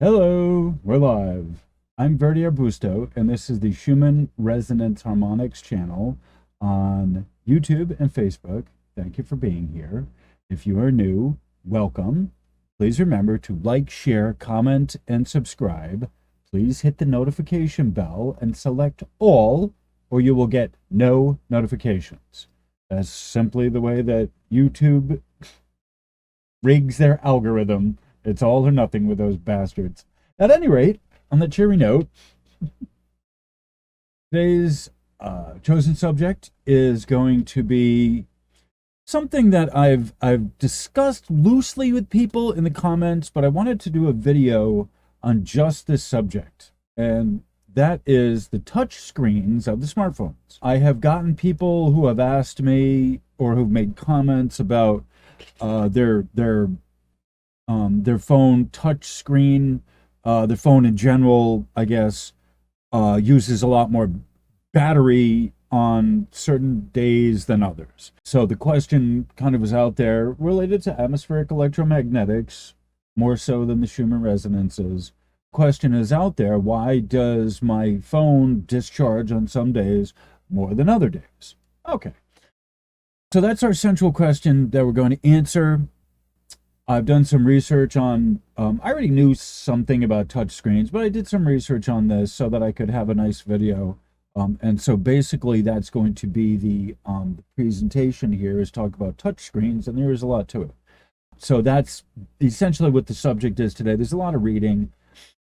Hello, we're live. I'm Verdi Arbusto, and this is the Schumann Resonance Harmonics channel on YouTube and Facebook. Thank you for being here. If you are new, welcome. Please remember to like, share, comment, and subscribe. Please hit the notification bell and select all, or you will get no notifications. That's simply the way that YouTube rigs their algorithm. It's all or nothing with those bastards. At any rate, on the cheery note, today's chosen subject is going to be something that I've discussed loosely with people in the comments, but I wanted to do a video on just this subject, and that is the touch screens of the smartphones. I have gotten people who have asked me or who've made comments about their phone touch screen, their phone in general, I guess, uses a lot more battery on certain days than others. So the question kind of was out there related to atmospheric electromagnetics, more so than the Schumann resonances. Question is out there, why does my phone discharge on some days more than other days? Okay. So that's our central question that we're going to answer. I've done some research on, I already knew something about touchscreens, but I did some research on this so that I could have a nice video. And so basically that's going to be the presentation here, is talk about touchscreens, and there is a lot to it. So that's essentially what the subject is today. There's a lot of reading.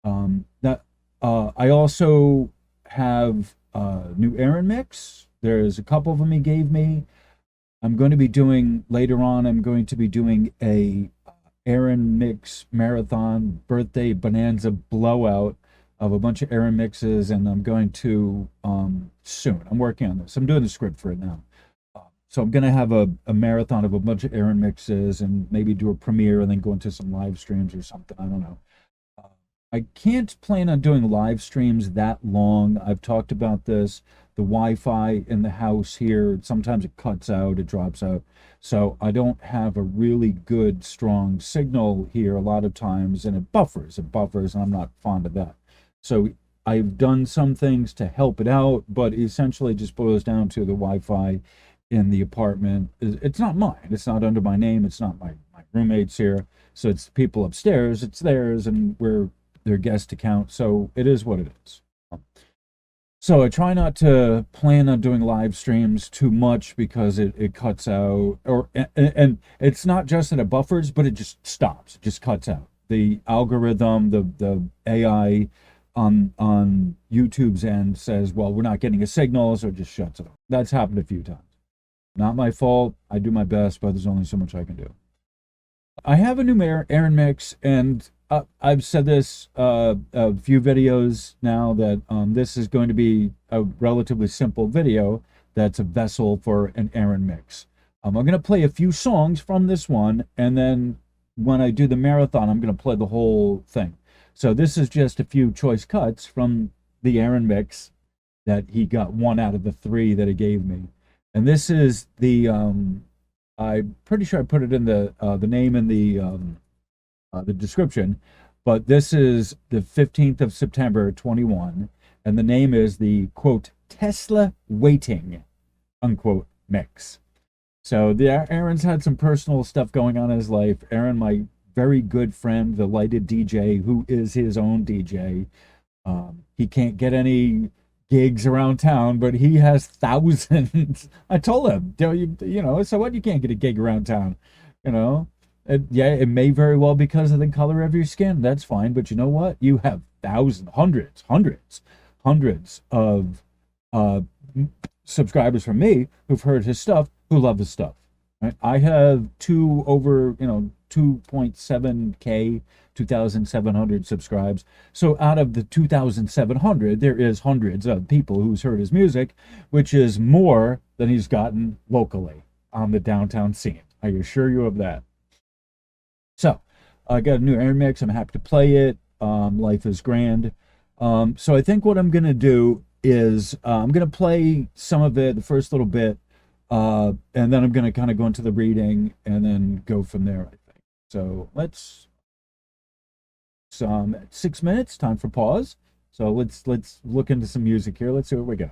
I also have new Aronmix. There's a couple of them he gave me. I'm going to be doing, later on, I'm going to be doing a Aronmix marathon birthday bonanza blowout of a bunch of Aronmixes, and I'm going to, soon. I'm working on this. I'm doing the script for it now. So I'm going to have a marathon of a bunch of Aronmixes and maybe do a premiere and then go into some live streams or something. I don't know. I can't plan on doing live streams that long. I've talked about this. The Wi-Fi in the house here, sometimes it cuts out, it drops out. So I don't have a really good, strong signal here a lot of times, and it buffers, and I'm not fond of that. So I've done some things to help it out, but essentially it just boils down to the Wi-Fi in the apartment. It's not mine. It's not under my name. It's not my roommates here. So it's people upstairs. It's theirs, and we're their guest account, so it is what it is. So I try not to plan on doing live streams too much because it cuts out, and it's not just that it buffers, but it just stops. It just cuts out. The algorithm, the AI on YouTube's end says, well, we're not getting a signal, so it just shuts it off. That's happened a few times. Not my fault. I do my best, but there's only so much I can do. I have a new Aronmix, and I've said this a few videos now that this is going to be a relatively simple video that's a vessel for an Aronmix. I'm going to play a few songs from this one, and then when I do the marathon, I'm going to play the whole thing. So this is just a few choice cuts from the Aronmix that he got, one out of the three that he gave me. And this is the, I'm pretty sure I put it in the name in the description, but this is the 15th of September 21, and the name is the, quote, Tesla Waiting, unquote, mix. So Aaron's had some personal stuff going on in his life. Aaron, my very good friend, the lighted DJ, who is his own DJ, he can't get any gigs around town, but he has thousands. I told him, you know, so what, you can't get a gig around town, you know? Yeah, it may very well because of the color of your skin. That's fine. But you know what? You have thousands, hundreds of subscribers from me who've heard his stuff, who love his stuff. Right? I have 2.7K, 2,700 subscribes. So out of the 2,700, there is hundreds of people who's heard his music, which is more than he's gotten locally on the downtown scene. I assure you of that. So I got a new Aronmix. I'm happy to play it. Life is grand. So I think what I'm going to do is I'm going to play some of it, the first little bit, and then I'm going to kind of go into the reading and then go from there, I think. So let's At 6 minutes, time for pause. So let's look into some music here. Let's see what we got.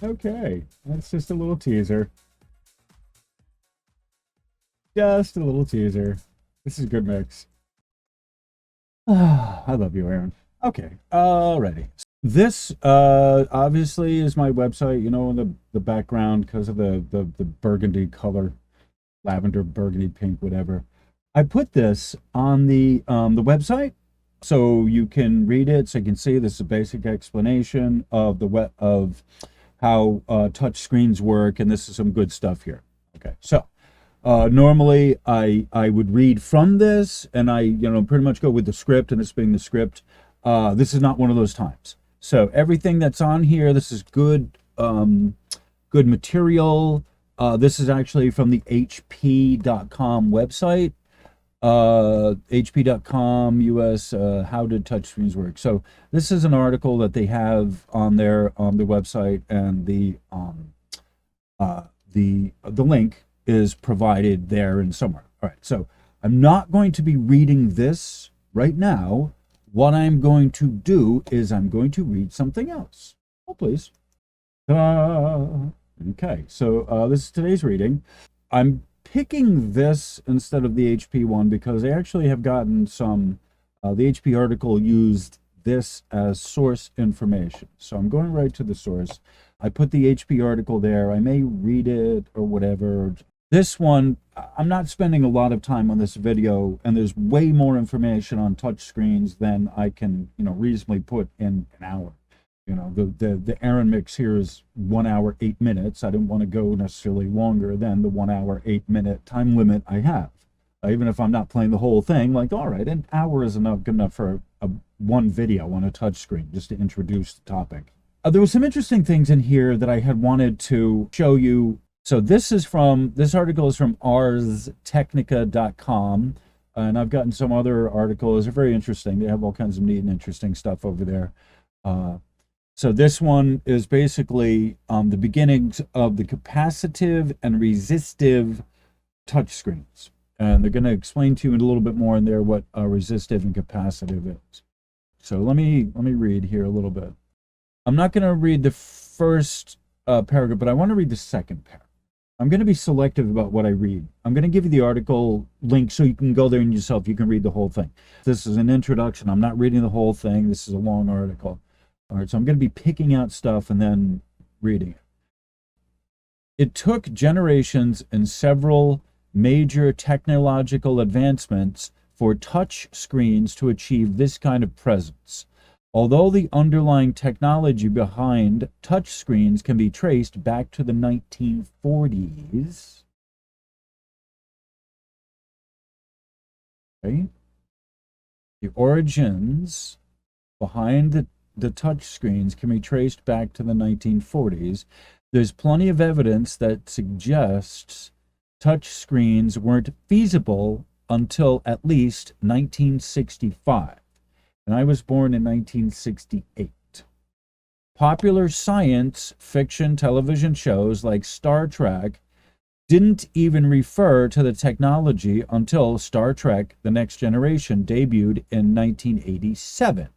Okay, that's just a little teaser. Just a little teaser. This is a good mix. I love you, Aaron. Okay, alrighty. This obviously is my website, you know, in the background because of the burgundy color, lavender, burgundy, pink, whatever. I put this on the website so you can read it, so you can see this is a basic explanation of of how touch screens work, and this is some good stuff here. Okay, so normally I would read from this, and I pretty much go with the script, and this being the script. This is not one of those times. So everything that's on here, this is good good material. This is actually from the HP.com website. HP.com US, how did touchscreens work? So this is an article that they have on their website, and the link is provided there and somewhere. All right, so I'm not going to be reading this right now. What I'm going to do is I'm going to read something else. Oh, please. Okay, so this is today's reading. I'm picking this instead of the HP one because they actually have gotten some, the HP article used this as source information. So I'm going right to the source. I put the HP article there. I may read it or whatever. This one, I'm not spending a lot of time on this video, and there's way more information on touchscreens than I can, reasonably put in an hour. The Aronmix here is 1 hour, 8 minutes. I don't want to go necessarily longer than the 1 hour, 8 minute time limit I have. Even if I'm not playing the whole thing, like, all right, an hour is good enough for one video on a touchscreen, just to introduce the topic. There were some interesting things in here that I had wanted to show you. So this article is from arstechnica.com. and I've gotten some other articles. They're very interesting. They have all kinds of neat and interesting stuff over there. So this one is basically the beginnings of the capacitive and resistive touchscreens. And they're going to explain to you in a little bit more in there what resistive and capacitive is. So let me read here a little bit. I'm not going to read the first paragraph, but I want to read the second paragraph. I'm going to be selective about what I read. I'm going to give you the article link so you can go there and yourself. You can read the whole thing. This is an introduction. I'm not reading the whole thing. This is a long article. All right, so I'm going to be picking out stuff and then reading it. It took generations and several major technological advancements for touch screens to achieve this kind of presence. Although the underlying technology behind touch screens can be traced back to the 1940s, okay, the origins behind the touch screens can be traced back to the 1940s. There's plenty of evidence that suggests touch screens weren't feasible until at least 1965. And I was born in 1968. Popular science fiction television shows like Star Trek didn't even refer to the technology until Star Trek: The Next Generation debuted in 1987,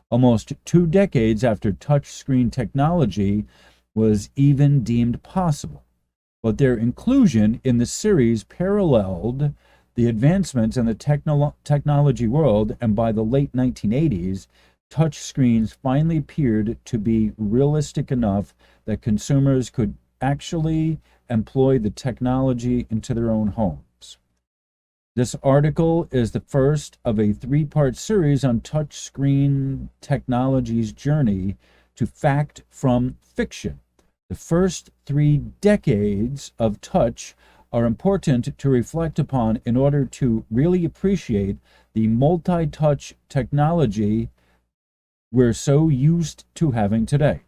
almost 2 decades after touchscreen technology was even deemed possible. But their inclusion in the series paralleled the advancements in the technology world, and by the late 1980s, touch screens finally appeared to be realistic enough that consumers could actually employ the technology into their own homes. This article is the first of a 3-part series on touchscreen technology's journey to fact from fiction. The first 3 decades of touch are important to reflect upon in order to really appreciate the multi-touch technology we're so used to having today.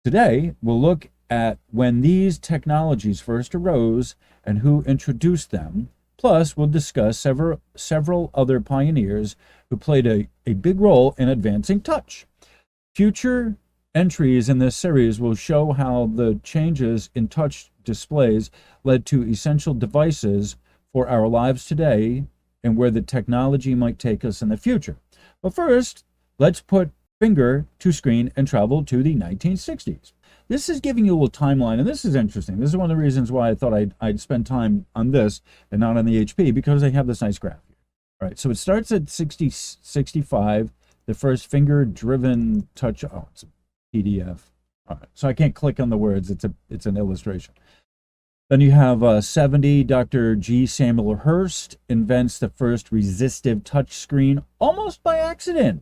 Today, we'll look at when these technologies first arose and who introduced them. Plus, we'll discuss several other pioneers who played a big role in advancing touch. Future entries in this series will show how the changes in touch displays led to essential devices for our lives today and where the technology might take us in the future. But first, let's put finger to screen and travel to the 1960s. This is giving you a little timeline, and this is interesting. This is one of the reasons why I thought I'd spend time on this and not on the HP, because they have this nice graph here. All right, so it starts at 65, the first finger-driven touch. Oh, it's a PDF. All right, so I can't click on the words. It's an illustration. Then you have 70, Dr. G. Samuel Hurst invents the first resistive touch screen almost by accident.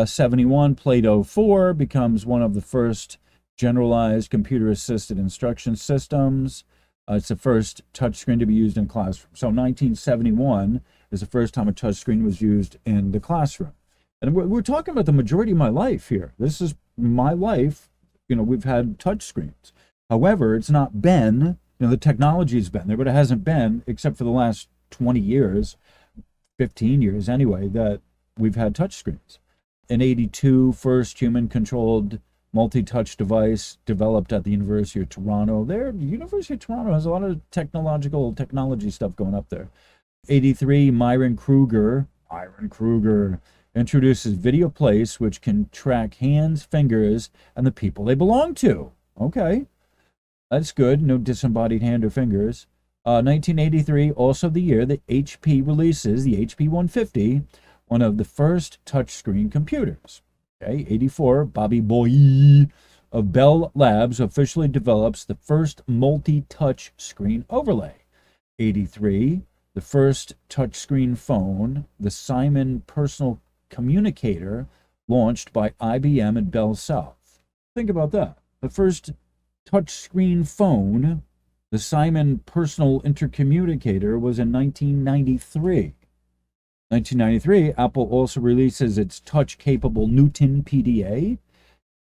71, Plato 4 becomes one of the first generalized computer-assisted instruction systems. It's the first touchscreen to be used in classrooms. So 1971 is the first time a touchscreen was used in the classroom. And we're talking about the majority of my life here. This is my life. You know, we've had touchscreens. However, it's not been, the technology's been there, but it hasn't been, except for the last 20 years, 15 years anyway, that we've had touchscreens. In 82, first human-controlled multi-touch device developed at the University of Toronto. The University of Toronto has a lot of technology stuff going up there. 83, Myron Kruger introduces Video Place, which can track hands, fingers, and the people they belong to. Okay, that's good. No disembodied hand or fingers. 1983, also the year that HP releases the HP 150, one of the first touchscreen computers. Okay, 84, Bobby Boy of Bell Labs officially develops the first multi-touch screen overlay. 83, the first touchscreen phone, the Simon Personal Communicator, launched by IBM and Bell South. Think about that. The first touchscreen phone, the Simon Personal Intercommunicator, was in 1993. 1993, Apple also releases its touch-capable Newton PDA.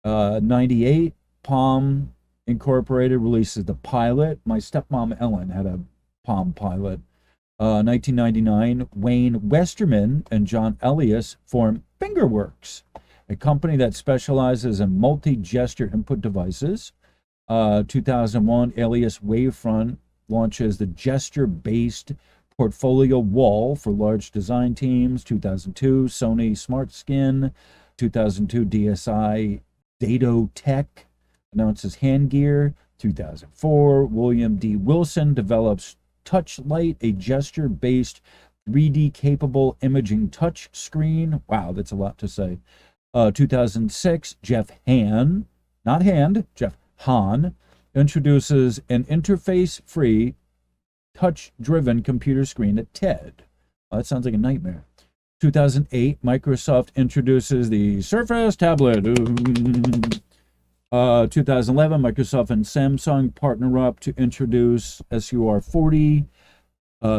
98, Palm Incorporated releases the Pilot. My stepmom Ellen had a Palm Pilot. 1999, Wayne Westerman and John Elias formed Fingerworks, a company that specializes in multi-gesture input devices. 2001, Alias Wavefront launches the gesture-based portfolio wall for large design teams. 2002, Sony SmartSkin. 2002, DSI Dado Tech announces handgear. 2004, William D. Wilson develops Touchlight, a gesture-based 3D capable imaging touch screen. Wow, that's a lot to say. 2006, Jeff Hahn, not Hand, Jeff Hahn, introduces an interface-free, touch-driven computer screen at TED. Oh, that sounds like a nightmare. 2008, Microsoft introduces the Surface tablet. 2011, Microsoft and Samsung partner up to introduce SUR40,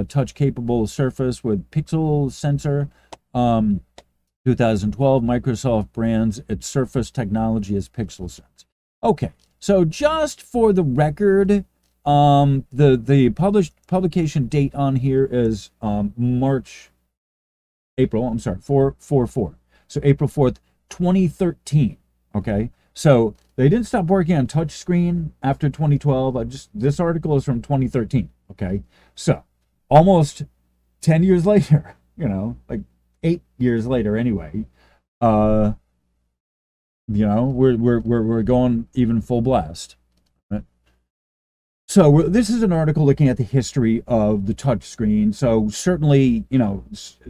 touch-capable Surface with pixel sensor. 2012, Microsoft brands its Surface technology as Pixel Sense. Okay, so just for the record, the publication date on here is April 4/4. So April 4th, 2013. Okay, so they didn't stop working on touchscreen after 2012. This article is from 2013. Okay, so almost 10 years later, like 8 years later anyway, we're going even full blast. Right? So this is an article looking at the history of the touch screen. So certainly,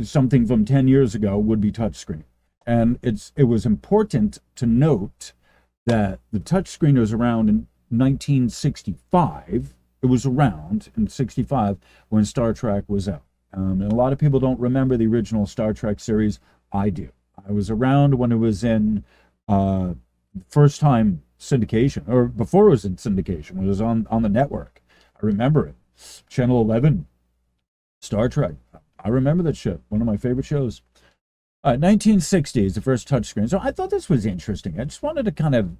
something from 10 years ago would be touch screen. And it was important to note that the touch screen was around in 1965. It was around in 65 when Star Trek was out. And a lot of people don't remember the original Star Trek series. I do. I was around when it was in first time syndication, or before it was in syndication, when it was on the network. I remember it. Channel 11, Star Trek. I remember that shit. One of my favorite shows. 1960 is the first touchscreen. So I thought this was interesting. I just wanted to kind of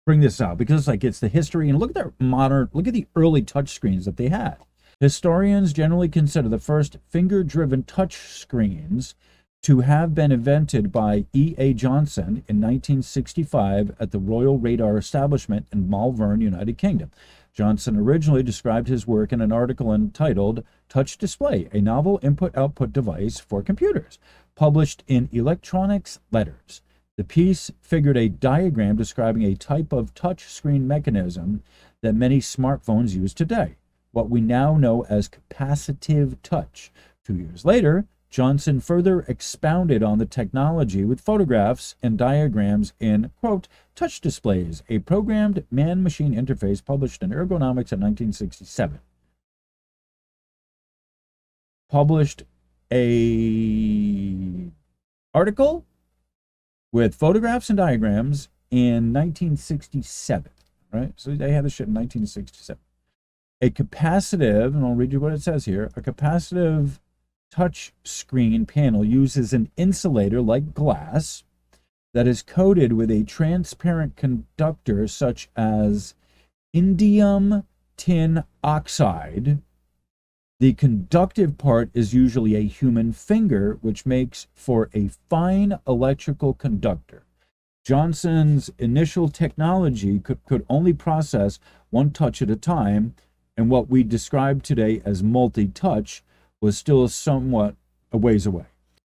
bring this out because it's the history, and look at the early touchscreens that they had. Historians generally consider the first finger-driven touch screens to have been invented by E.A. Johnson in 1965 at the Royal Radar Establishment in Malvern, United Kingdom. Johnson originally described his work in an article entitled Touch Display, a novel input-output device for computers, published in Electronics Letters. The piece figured a diagram describing a type of touch screen mechanism that many smartphones use today, what we now know as capacitive touch. 2 years later, Johnson further expounded on the technology with photographs and diagrams in, quote, Touch Displays, a programmed man-machine interface published in Ergonomics in 1967. Published a article with photographs and diagrams in 1967, right? So they had this shit in 1967. A capacitive, and I'll read you what it says here, a capacitive touch screen panel uses an insulator like glass that is coated with a transparent conductor such as indium tin oxide. The conductive part is usually a human finger, which makes for a fine electrical conductor. Johnson's initial technology could only process one touch at a time, and what we describe today as multi-touch was still somewhat a ways away.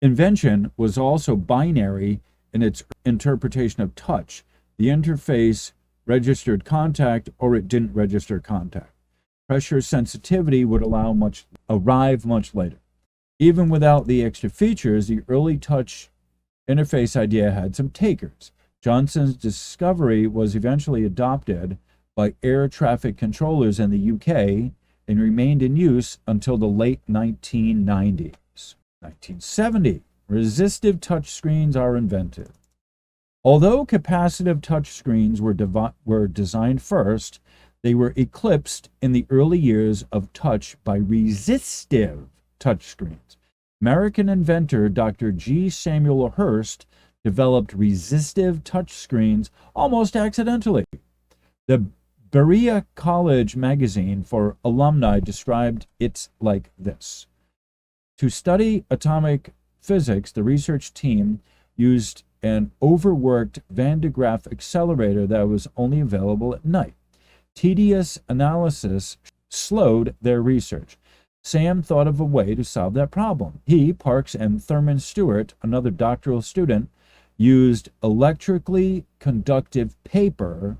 Invention was also binary in its interpretation of touch. The interface registered contact or it didn't register contact. Pressure sensitivity would arrive much later. Even without the extra features, the early touch interface idea had some takers. Johnson's discovery was eventually adopted by air traffic controllers in the UK and remained in use until the late 1990s. 1970, resistive touchscreens are invented. Although capacitive touchscreens were designed first, they were eclipsed in the early years of touch by resistive touchscreens. American inventor Dr. G. Samuel Hurst developed resistive touchscreens almost accidentally. The Berea College magazine for alumni described it like this. To study atomic physics, the research team used an overworked Van de Graaff accelerator that was only available at night. Tedious analysis slowed their research. Sam thought of a way to solve that problem. He, Parks, and Thurman Stewart, another doctoral student, used electrically conductive paper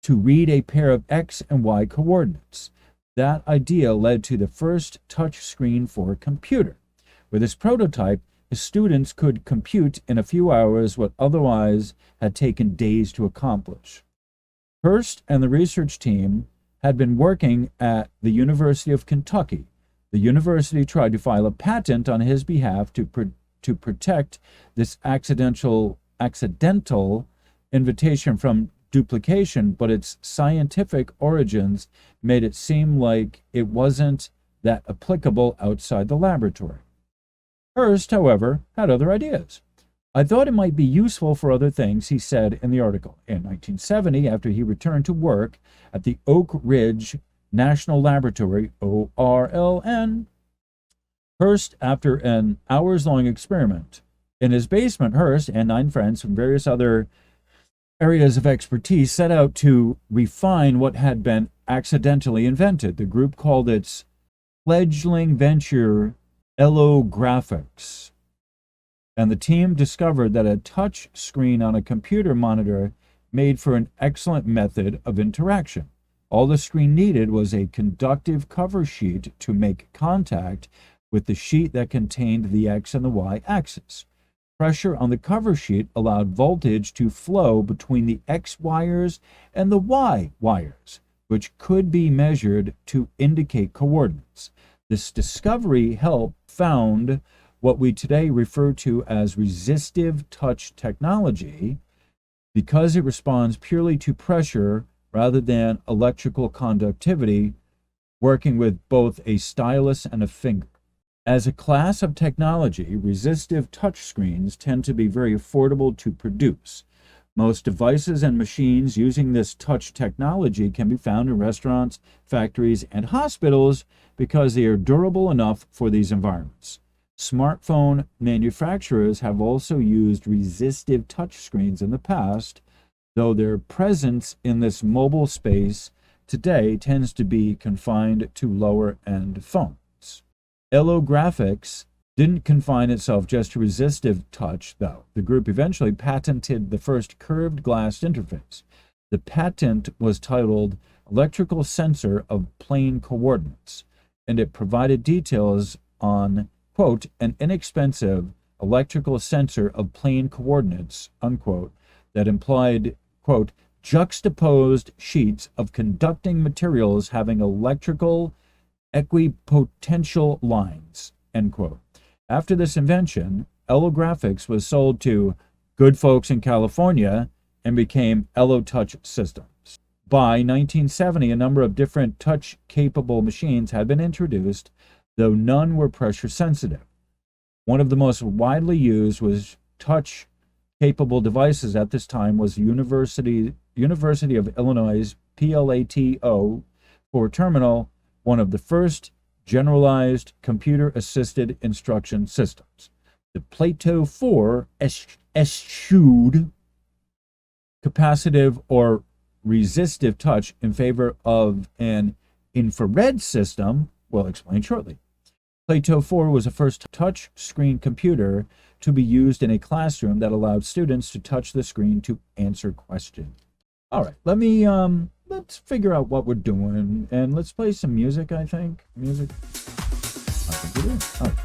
to read a pair of X and Y coordinates. That idea led to the first touch screen for a computer. With this prototype, the students could compute in a few hours what otherwise had taken days to accomplish. Hurst and the research team had been working at the University of Kentucky. The university tried to file a patent on his behalf to protect this accidental invitation from duplication, but its scientific origins made it seem like it wasn't that applicable outside the laboratory. Hurst, however, had other ideas. I thought it might be useful for other things, he said in the article. In 1970, after he returned to work at the Oak Ridge National Laboratory, ORLN, Hurst, after an hours-long experiment in his basement, Hurst and 9 friends from various other areas of expertise set out to refine what had been accidentally invented. The group called its fledgling venture Electromagnetics, and the team discovered that a touch screen on a computer monitor made for an excellent method of interaction. All the screen needed was a conductive cover sheet to make contact with the sheet that contained the X and the Y axis. Pressure on the cover sheet allowed voltage to flow between the X wires and the Y wires, which could be measured to indicate coordinates. This discovery helped found what we today refer to as resistive touch technology, because it responds purely to pressure rather than electrical conductivity, working with both a stylus and a finger. As a class of technology, resistive touchscreens tend to be very affordable to produce. Most devices and machines using this touch technology can be found in restaurants, factories, and hospitals because they are durable enough for these environments. Smartphone manufacturers have also used resistive touchscreens in the past, though their presence in this mobile space today tends to be confined to lower-end phones. Electromagnetics didn't confine itself just to resistive touch, though. The group eventually patented the first curved glass interface. The patent was titled Electrical Sensor of Plane Coordinates, and it provided details on, quote, an inexpensive electrical sensor of plane coordinates, unquote, that implied, quote, juxtaposed sheets of conducting materials having electrical equipotential lines, end quote. After this invention, Electromagnetics was sold to good folks in California and became EloTouch Systems. By 1970, a number of different touch-capable machines had been introduced, though none were pressure-sensitive. One of the most widely used was touch-capable devices at this time was University of Illinois' PLATO for terminal, one of the first generalized computer-assisted instruction systems. The Plato 4 eschewed capacitive or resistive touch in favor of an infrared system. We'll explain shortly. Plato 4 was the first touch screen computer to be used in a classroom that allowed students to touch the screen to answer questions. All right, let's figure out what we're doing, and let's play some music, I think. Music? I think we do. All right.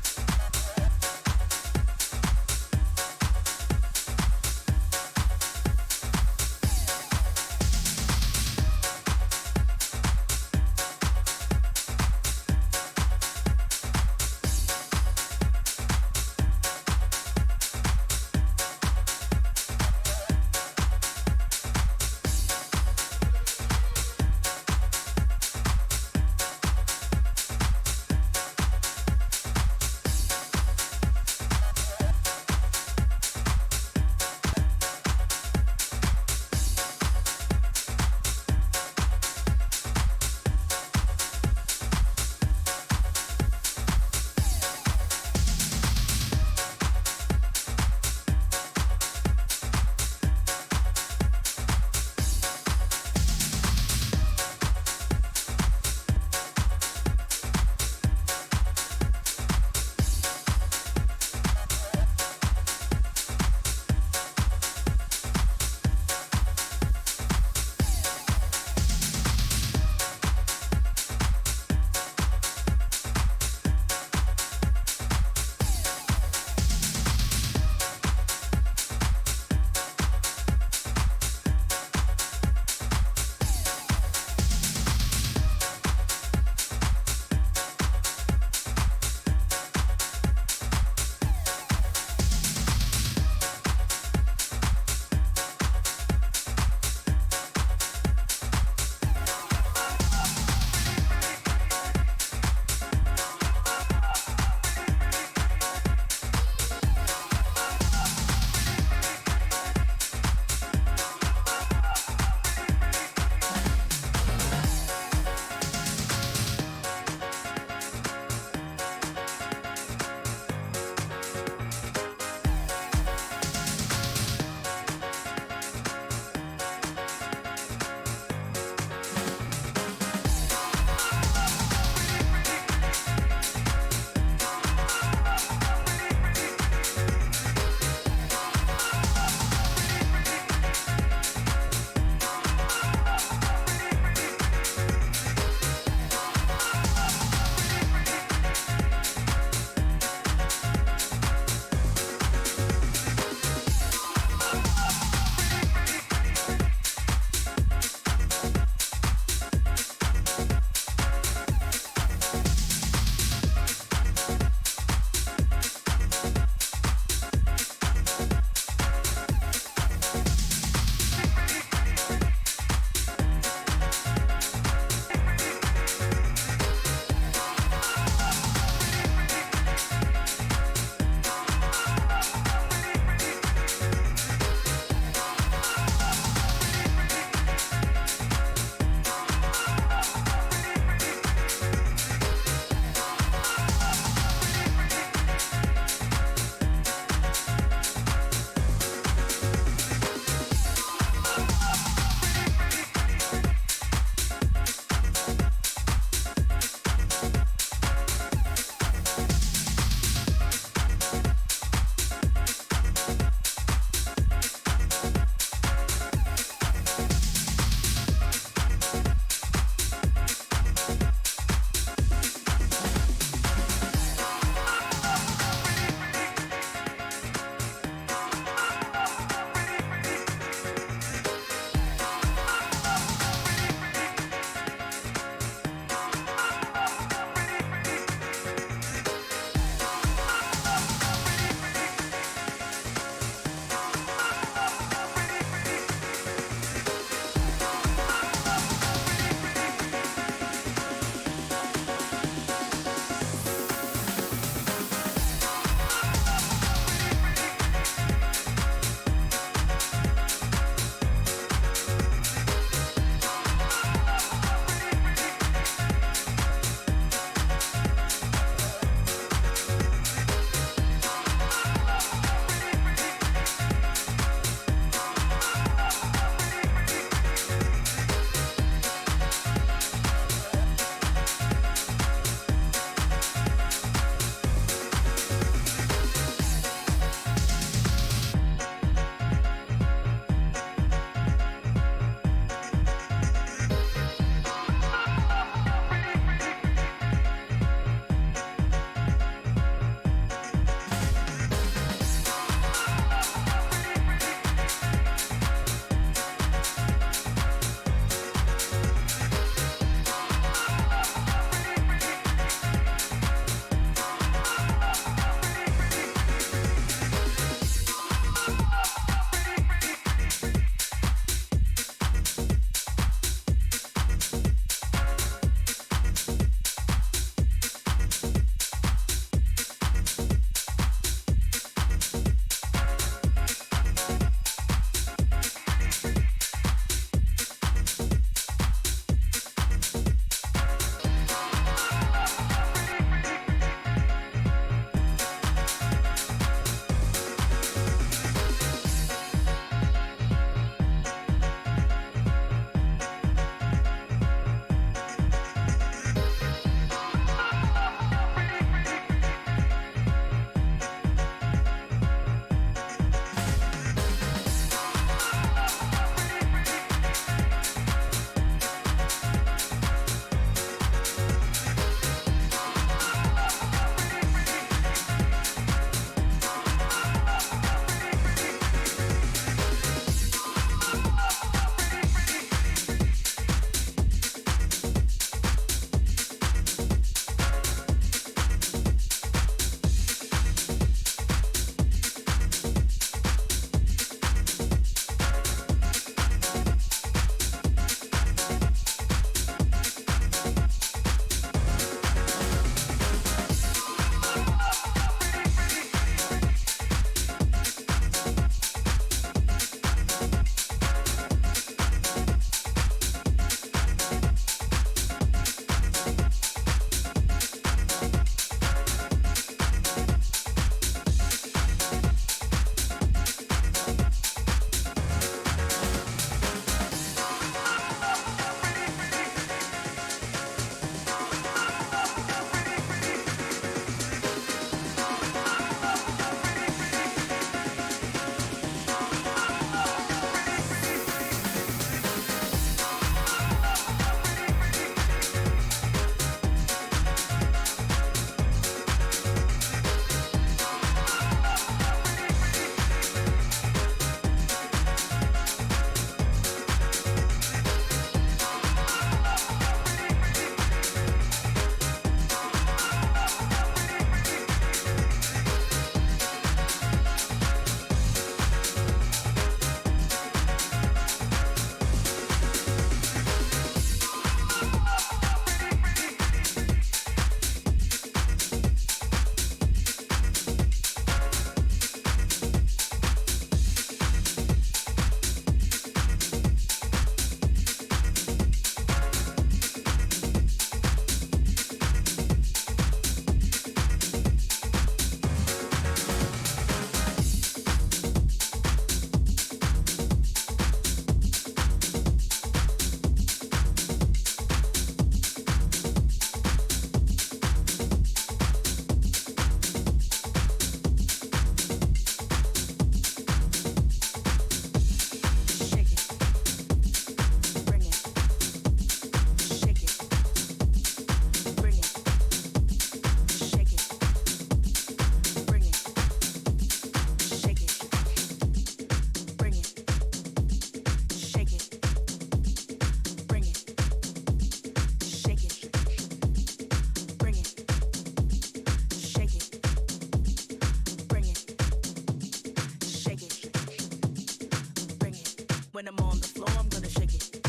When I'm on the floor, I'm gonna shake it.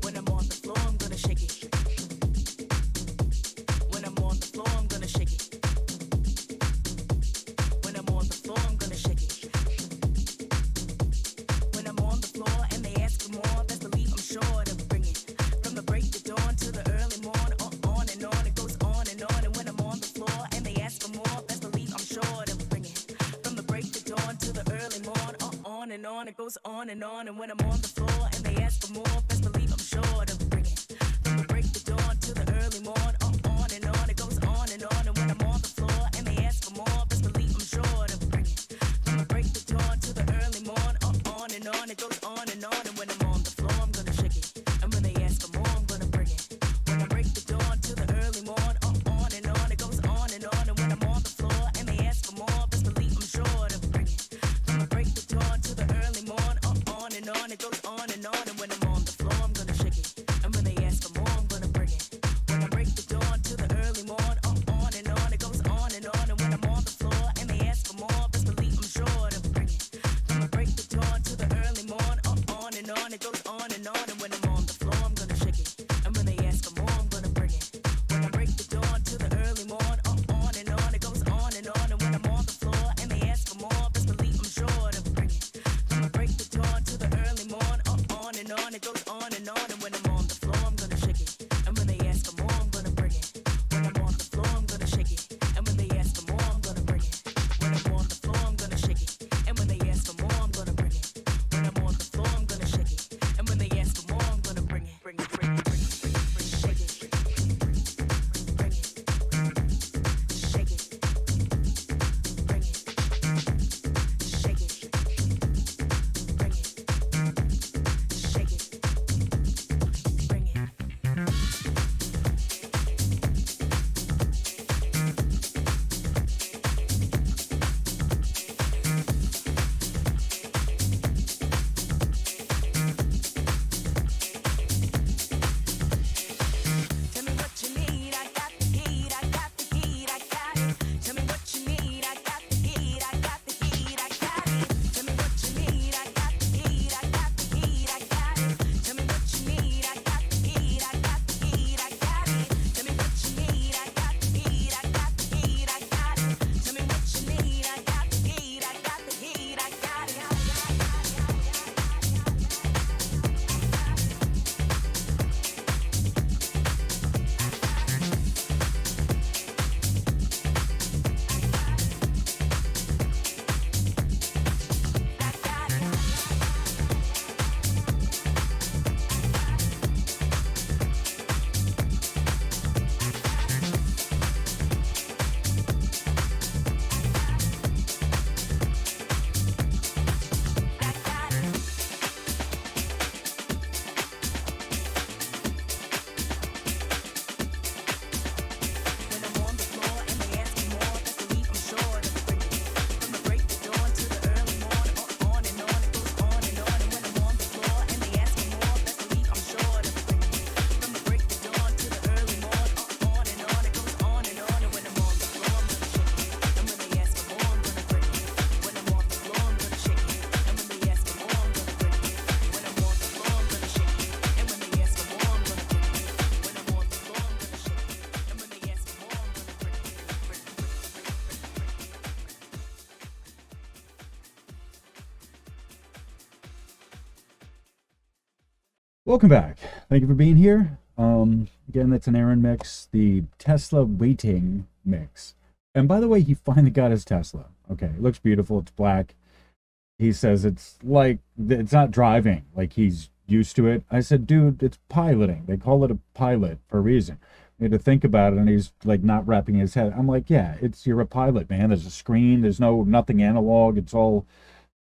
When I'm on the floor, I'm gonna shake it. When I'm on the floor, I'm gonna shake it. When I'm on the floor, I'm gonna shake it. When I'm on the floor and they ask for more, best believe I'm sure to bring it. From the break of dawn to the early morn, on and on, it goes on and on. And when I'm on the floor and they ask for more, best believe I'm sure to bring it. From the break of dawn to the early morn, on and on, it goes on and on. And when I'm on the floor and they ask for more, best believe I'm sure to bring it. From the break of dawn to the early morn, on and on, it goes on and on. And when I'm on the floor and they ask for more, best believe I'm sure to bring it. From the break of dawn to the early morn, on and on, it goes on and on. And when I'm on the floor, I'm gonna shake it. And when they ask for more, I'm gonna bring it. When I break the dawn to the early morn, on and on, it goes on and on. And when I'm on the floor and they ask for more, best believe I'm sure to bring it. From the break the dawn to the early morn, on and on, it goes on and on. And when I'm on the floor, I'm gonna shake it. And when they ask for more, I'm gonna bring it. When I break the dawn to the early morn, on and on, it goes on and on. And when I'm on the floor and they ask for more, best believe I'm sure to bring it. From the break the dawn to the early morn, on and on, it goes on and on. And when I'm on the floor, I'm gonna shake it. And when they ask for more, I'm gonna bring it. When I break the dawn to the early morn, on and on, it goes on and on. And when I'm on the floor and they ask for more, best believe I'm sure to bring it. From the break the dawn to the early morn, on and on, it goes on and on. And when I'm on the floor, I'm gonna shake it. And when they ask for more, I'm gonna bring it. When I'm on the floor, I'm gonna shake it. And when they ask for more, I'm gonna bring it. When I'm on the floor, I'm gonna shake it. And when they ask for more, I'm gonna bring it. When I'm on the floor, I'm gonna shake it. And when they ask for more, I'm gonna bring it. Bring it, bring it, bring it, bring it, bring it, shake it. Bring it, shake it. Bring it, shake it. Bring it, shake it. Bring it. Tell me what you need, I got the heat, I got the heat, I got it. Tell me what you need, I got the heat, I got the heat, I got it. Tell me what you need, I got the heat, I got the heat, I got it. Tell me what you need, I got the heat, I got the heat, I got it. Tell me what you need, I got the heat, I got the heat, I got it. Tell me what you need, I got the heat, I got the heat, I got it. When I'm on the floor and they ask for more, best believe I'm sure to bring it. From the break the dawn to the early morn, on and on, it goes on and on. And when I'm on the floor and they ask for more, best believe I'm sure to bring it. From the break the dawn to the early morn, on and on, it goes on and on. And when I'm on the floor, I'm gonna shake it. And when they ask for more, I'm gonna bring it. When I'm on the floor, I'm gonna shake it. And when they ask for more, I'm gonna bring it. When I'm on the floor, I'm gonna shake it. And when they ask for more, I'm gonna bring it. When I'm on the floor, I'm gonna shake it. And when they ask for more, I'm gonna bring it. Welcome back. Thank you for being here. Again, that's an Aronmix, the Tesla waiting mix. And by the way, he finally got his Tesla. Okay, it looks beautiful. It's black. He says it's like, it's not driving, like he's used to it. I said, dude, it's piloting. They call it a pilot for a reason. You had to think about it, and he's like not wrapping his head. I'm like, yeah, you're a pilot, man. There's a screen. There's nothing analog. It's all,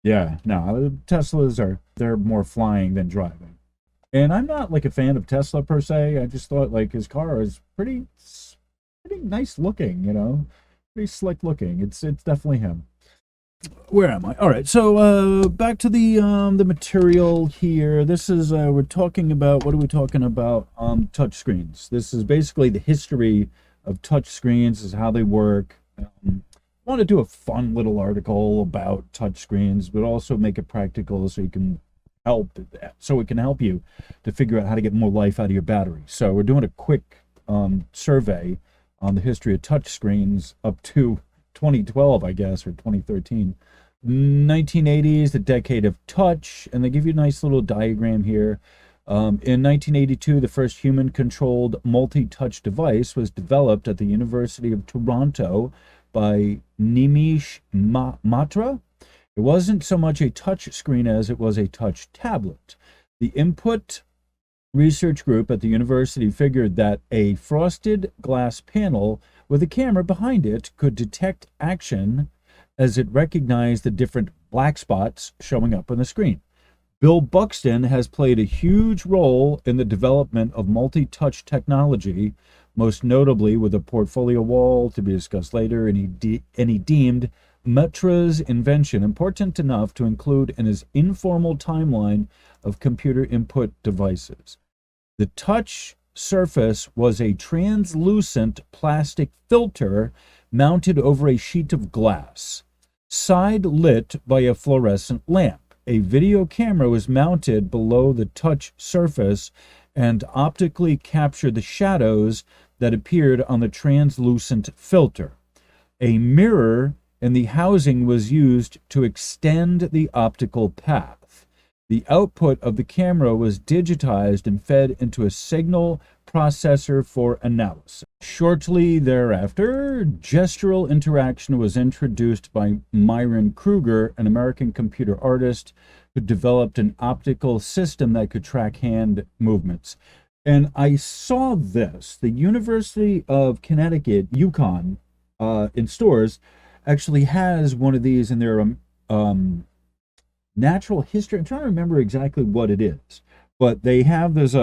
yeah. No, Teslas they're more flying than driving. And I'm not like a fan of Tesla per se. I just thought like his car is pretty nice looking, pretty slick looking. It's definitely him. Where am I? All right, so back to the material here. This is we're talking about, what are we talking about? Touch screens. This is basically the history of touch screens, is how they work. want to do a fun little article about touchscreens, but also make it practical so you can so it can help you to figure out how to get more life out of your battery. So we're doing a quick survey on the history of touchscreens up to 2012, I guess, or 2013. 1980s, the decade of touch, and they give you a nice little diagram here. In 1982, the first human-controlled multi-touch device was developed at the University of Toronto by Nimish Matra. It wasn't so much a touch screen as it was a touch tablet. The Input research group at the university figured that a frosted glass panel with a camera behind it could detect action as it recognized the different black spots showing up on the screen. Bill Buxton has played a huge role in the development of multi-touch technology, most notably with a portfolio wall to be discussed later, and he deemed Matra's invention important enough to include in his informal timeline of computer input devices. The touch surface was a translucent plastic filter mounted over a sheet of glass, side lit by a fluorescent lamp. A video camera was mounted below the touch surface and optically captured the shadows that appeared on the translucent filter. A mirror in the housing was used to extend the optical path. The output of the camera was digitized and fed into a signal processor for analysis. Shortly thereafter, gestural interaction was introduced by Myron Kruger, an American computer artist who developed an optical system that could track hand movements. And I saw this. The University of Connecticut, UConn, in stores, actually has one of these in their natural history. I'm trying to remember exactly what it is, but they have there's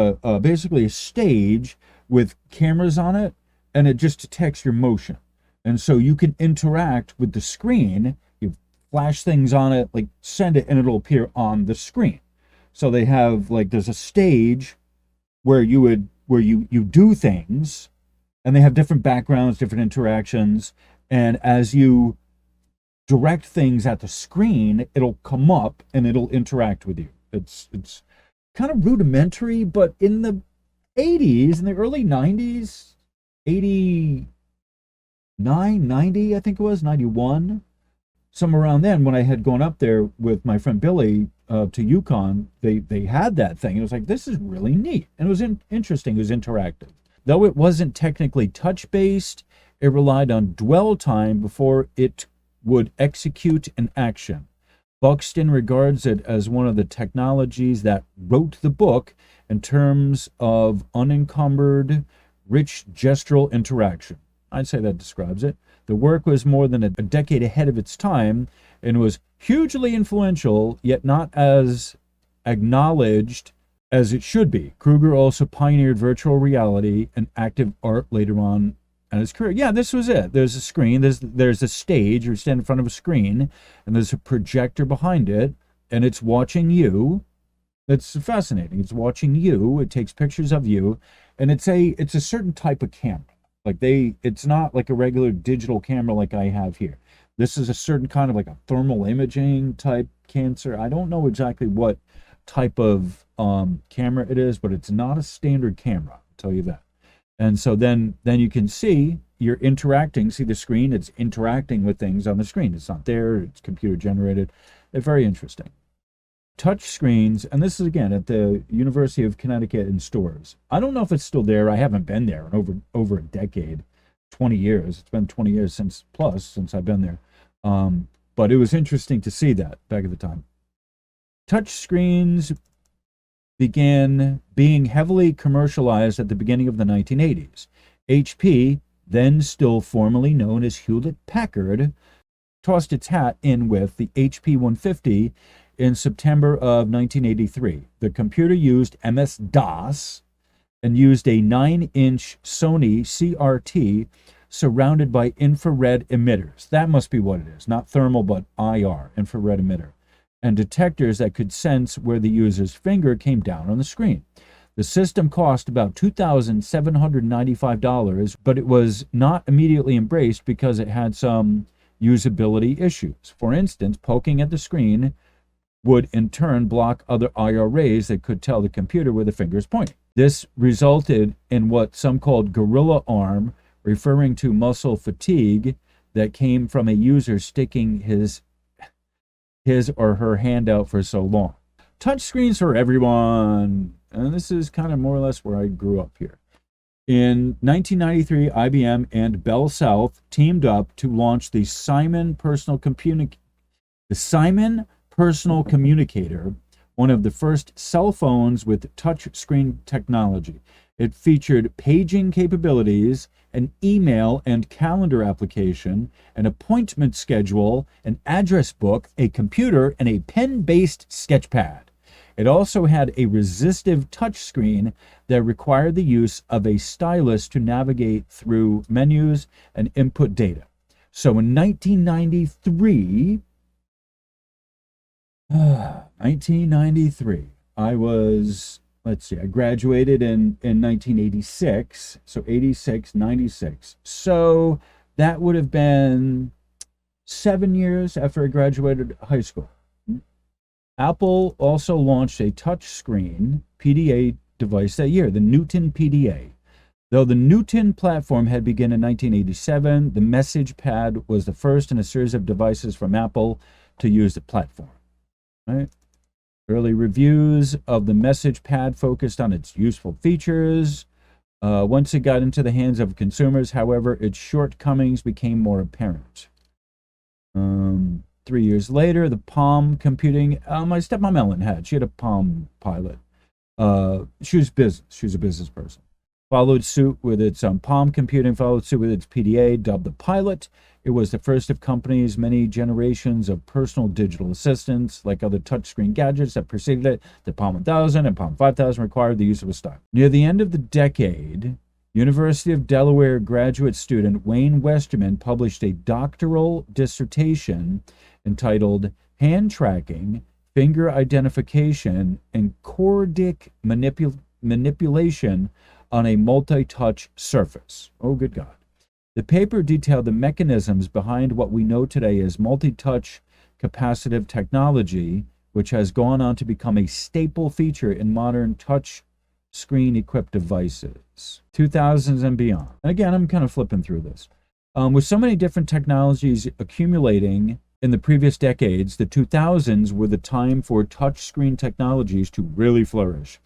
basically a stage with cameras on it, and it just detects your motion, and so you can interact with the screen. You flash things on it, like send it, and it'll appear on the screen. So they have there's a stage where you do things, and they have different backgrounds, different interactions. And as you direct things at the screen, it'll come up and it'll interact with you. It's kind of rudimentary, but in the 80s, in the early 90s, 89, 90, I think it was, 91, somewhere around then, when I had gone up there with my friend Billy to UConn, they had that thing. It was like, this is really neat. And it was interesting. It was interactive. Though it wasn't technically touch-based, it relied on dwell time before it would execute an action. Buxton regards it as one of the technologies that wrote the book in terms of unencumbered, rich gestural interaction. I'd say that describes it. The work was more than a decade ahead of its time and was hugely influential, yet not as acknowledged as it should be. Kruger also pioneered virtual reality and active art later on in his career. Yeah, this was it. There's a screen, there's a stage, you stand in front of a screen, and there's a projector behind it, and it's watching you. It's fascinating. It's watching you. It takes pictures of you, and it's a certain type of camera. It's not like a regular digital camera like I have here. This is a certain kind of like a thermal imaging type cancer. I don't know exactly what type of camera it is, but it's not a standard camera, I'll tell you that. And so then you can see you're interacting, see the screen, it's interacting with things on the screen. It's not there, it's computer generated. They're very interesting. Touch screens, and this is again at the University of Connecticut in stores. I don't know if it's still there. I haven't been there in over a decade, 20 years. It's been 20 years since I've been there. But it was interesting to see that back at the time. Touch screens began being heavily commercialized at the beginning of the 1980s. HP, then still formerly known as Hewlett-Packard, tossed its hat in with the HP 150 in September of 1983. The computer used MS-DOS and used a 9-inch Sony CRT surrounded by infrared emitters. That must be what it is, not thermal, but IR, infrared emitter, and detectors that could sense where the user's finger came down on the screen. The system cost about $2,795, but it was not immediately embraced because it had some usability issues. For instance, poking at the screen would in turn block other IR rays that could tell the computer where the finger is pointing. This resulted in what some called gorilla arm, referring to muscle fatigue that came from a user sticking his or her hand out for so long. Touch screens for everyone. And this is kind of more or less where I grew up here. In 1993, IBM and Bell South teamed up to launch the Simon Personal Communicator, one of the first cell phones with touch screen technology. It featured paging capabilities, an email and calendar application, an appointment schedule, an address book, a computer, and a pen-based sketchpad. It also had a resistive touchscreen that required the use of a stylus to navigate through menus and input data. So in 1993, I was, I graduated in 1986, so 86, 96. So that would have been 7 years after I graduated high school. Apple also launched a touchscreen PDA device that year, the Newton PDA. Though the Newton platform had begun in 1987, the Message Pad was the first in a series of devices from Apple to use the platform. Right? Early reviews of the Message Pad focused on its useful features. Once it got into the hands of consumers, however, its shortcomings became more apparent. 3 years later, the Palm Computing, my stepmom Ellen she had a Palm Pilot. She was a business person. Followed suit with its Palm Computing, followed suit with its PDA, dubbed the Pilot. It was the first of company's many generations of personal digital assistants. Like other touchscreen gadgets that preceded it, the Palm 1000 and Palm 5000 required the use of a stylus. Near the end of the decade, University of Delaware graduate student Wayne Westerman published a doctoral dissertation entitled Hand Tracking, Finger Identification, and Chordic Manipulation on a Multi-Touch Surface. Oh, good God. The paper detailed the mechanisms behind what we know today as multi-touch capacitive technology, which has gone on to become a staple feature in modern touch screen-equipped devices, 2000s and beyond. And again, I'm kind of flipping through this. With so many different technologies accumulating in the previous decades, the 2000s were the time for touchscreen technologies to really flourish.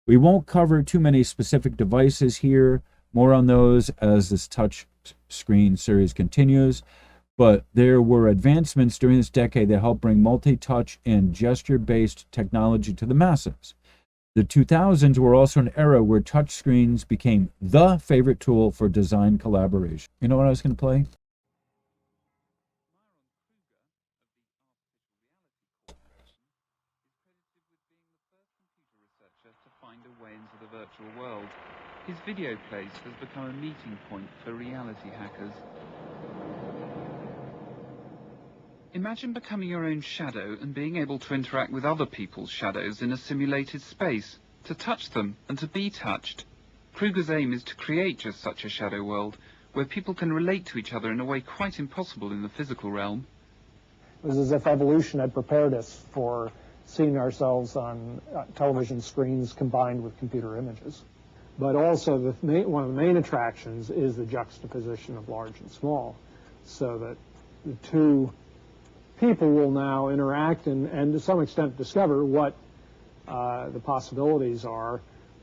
We won't cover too many specific devices here, more on those as this touch screen series continues, but there were advancements during this decade that helped bring multi-touch and gesture-based technology to the masses. The 2000s were also an era where touchscreens became the favorite tool for design collaboration. You know what I was going to play? Into the virtual world. His video place has become a meeting point for reality hackers. Imagine becoming your own shadow and being able to interact with other people's shadows in a simulated space, to touch them and to be touched. Kruger's aim is to create just such a shadow world, where people can relate to each other in a way quite impossible in the physical realm. It was as if evolution had prepared us for seeing ourselves on television screens combined with computer images. But also, one of the main attractions is the juxtaposition of large and small, so that the two people will now interact and to some extent discover what the possibilities are,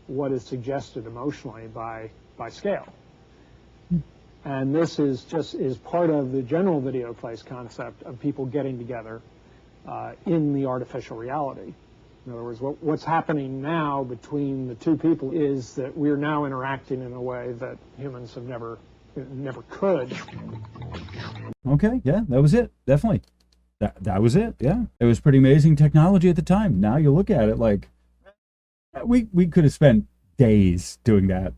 what is suggested emotionally by scale. And this is part of the general video place concept of people getting together in the artificial reality. In other words, what's happening now between the two people is that we're now interacting in a way that humans have never could. Okay, yeah, that was it. Definitely. That was it, yeah. It was pretty amazing technology at the time. Now you look at it like, we could have spent days doing that.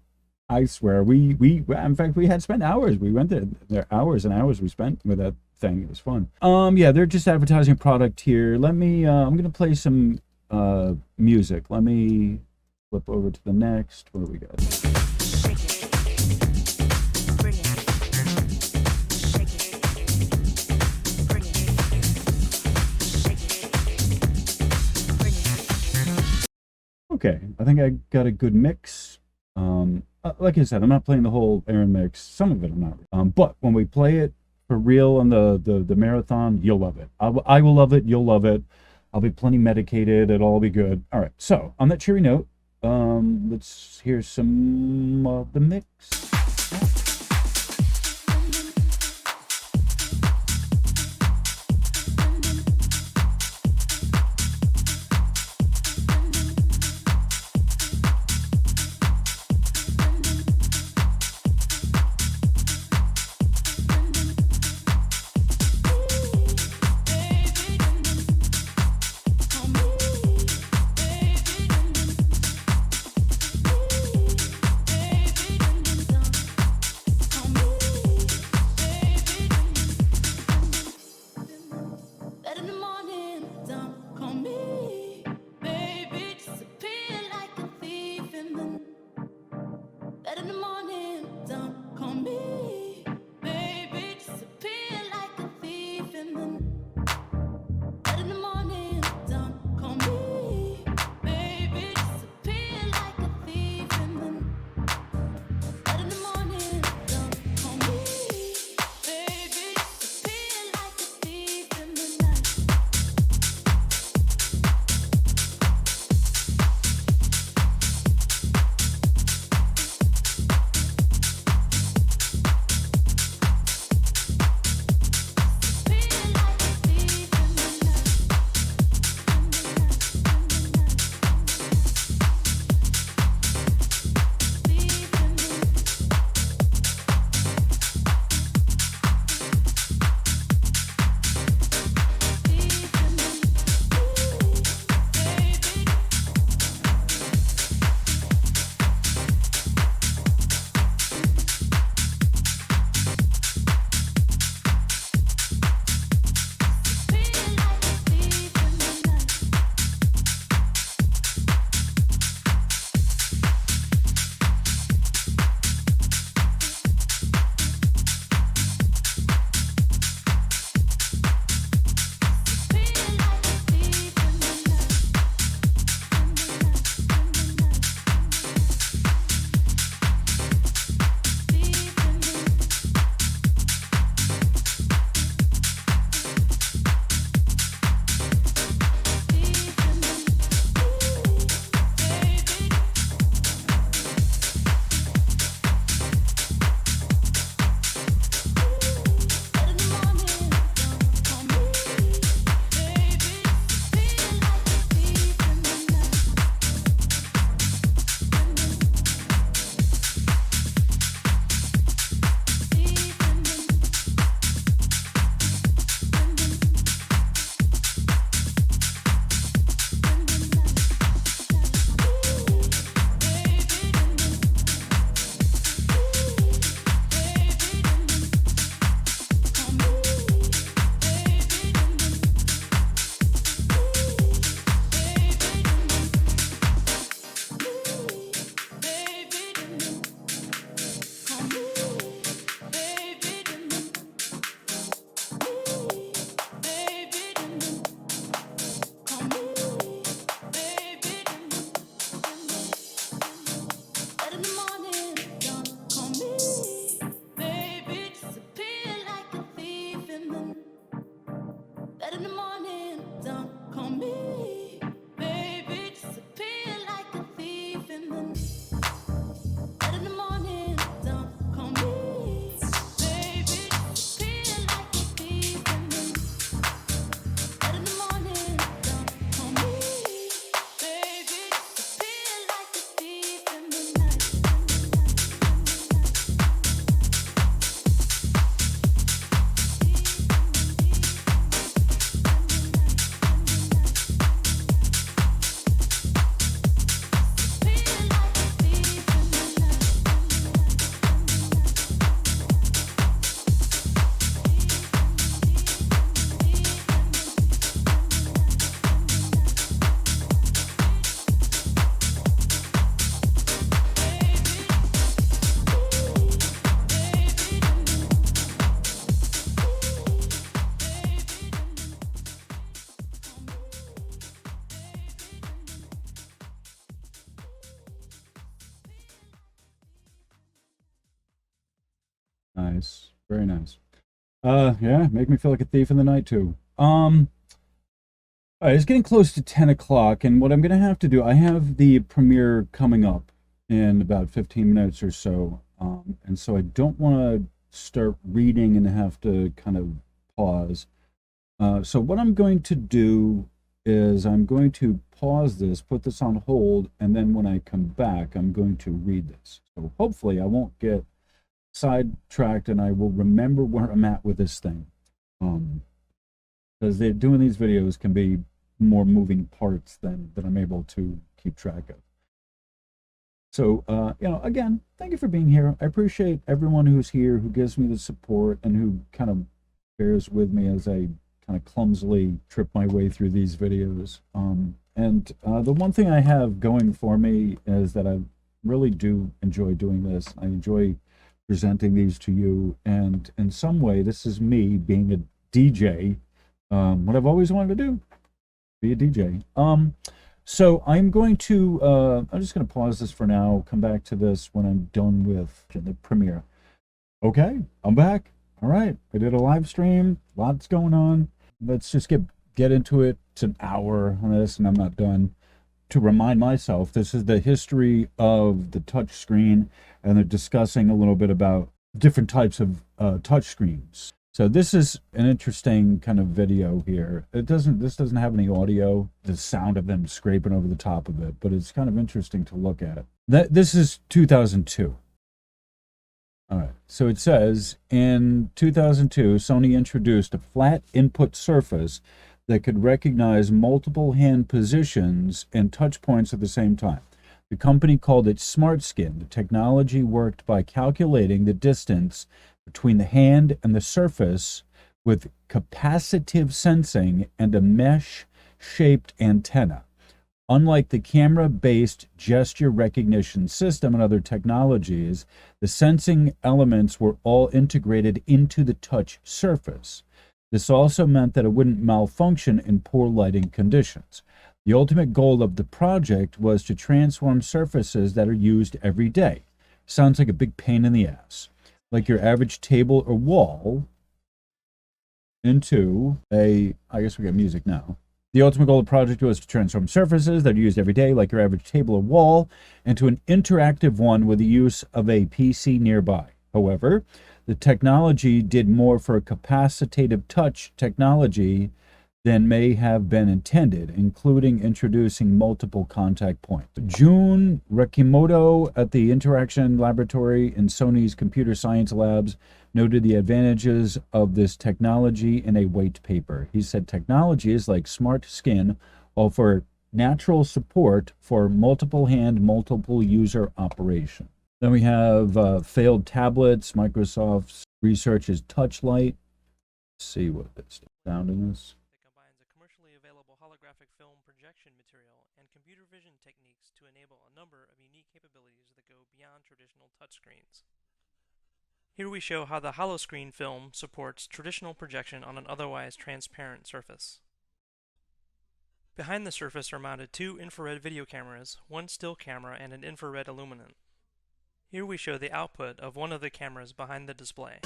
I swear, in fact, we had spent hours. We went there hours and hours we spent with that thing. It was fun. Yeah, they're just advertising a product here. Let me, I'm going to play some music. Let me flip over to the next. What do we got? okay. I think I got a good mix. Like I said, I'm not playing the whole Aronmix. Some of it I'm not. But when we play it for real on the marathon, you'll love it. I will love it. You'll love it. I'll be plenty medicated. It'll all be good. All right. So on that cheery note, let's hear some of the mix. Nice. Very nice. Yeah, make me feel like a thief in the night too. All right, it's getting close to 10 o'clock, and what I'm gonna have to do, I have the premiere coming up in about 15 minutes or so. And so I don't want to start reading and have to kind of pause. So what I'm going to do is I'm going to pause this, put this on hold, and then when I come back, I'm going to read this. So hopefully I won't get sidetracked and I will remember where I'm at with this thing. Because they're doing these videos can be more moving parts than I'm able to keep track of. So, again, thank you for being here. I appreciate everyone who's here, who gives me the support, and who kind of bears with me as I kind of clumsily trip my way through these videos. The one thing I have going for me is that I really do enjoy doing this. I enjoy presenting these to you, and in some way, this is me being a DJ, what I've always wanted to do, be a DJ. So I'm going to, I'm just going to pause this for now, come back to this when I'm done with the premiere. Okay, I'm back. All right, I did a live stream, lots going on. Let's just get into it. It's an hour on this and I'm not done. To remind myself, this is the history of the touch screen, and they're discussing a little bit about different types of touch screens. So this is an interesting kind of video here. This doesn't have any audio, the sound of them scraping over the top of it, but it's kind of interesting to look at. This is 2002. All right, so it says, in 2002, Sony introduced a flat input surface that could recognize multiple hand positions and touch points at the same time. The company called it SmartSkin. The technology worked by calculating the distance between the hand and the surface with capacitive sensing and a mesh-shaped antenna. Unlike the camera-based gesture recognition system and other technologies, the sensing elements were all integrated into the touch surface. This also meant that it wouldn't malfunction in poor lighting conditions. The ultimate goal of the project was to transform surfaces that are used every day. Sounds like a big pain in the ass. Like your average table or wall into I guess we got music now. The ultimate goal of the project was to transform surfaces that are used every day, like your average table or wall, into an interactive one with the use of a PC nearby. However, the technology did more for a capacitive touch technology than may have been intended, including introducing multiple contact points. Jun Rekimoto at the Interaction Laboratory in Sony's Computer Science Labs noted the advantages of this technology in a white paper. He said technologies like SmartSkin offer natural support for multiple hand, multiple user operation. Then we have failed tablets. Microsoft's research is Touchlight. Let's see what that's found in this. That combines a commercially available holographic film projection material and computer vision techniques to enable a number of unique capabilities that go beyond traditional touchscreens. Here we show how the holoscreen film supports traditional projection on an otherwise transparent surface. Behind the surface are mounted two infrared video cameras, one still camera, and an infrared illuminant. Here we show the output of one of the cameras behind the display.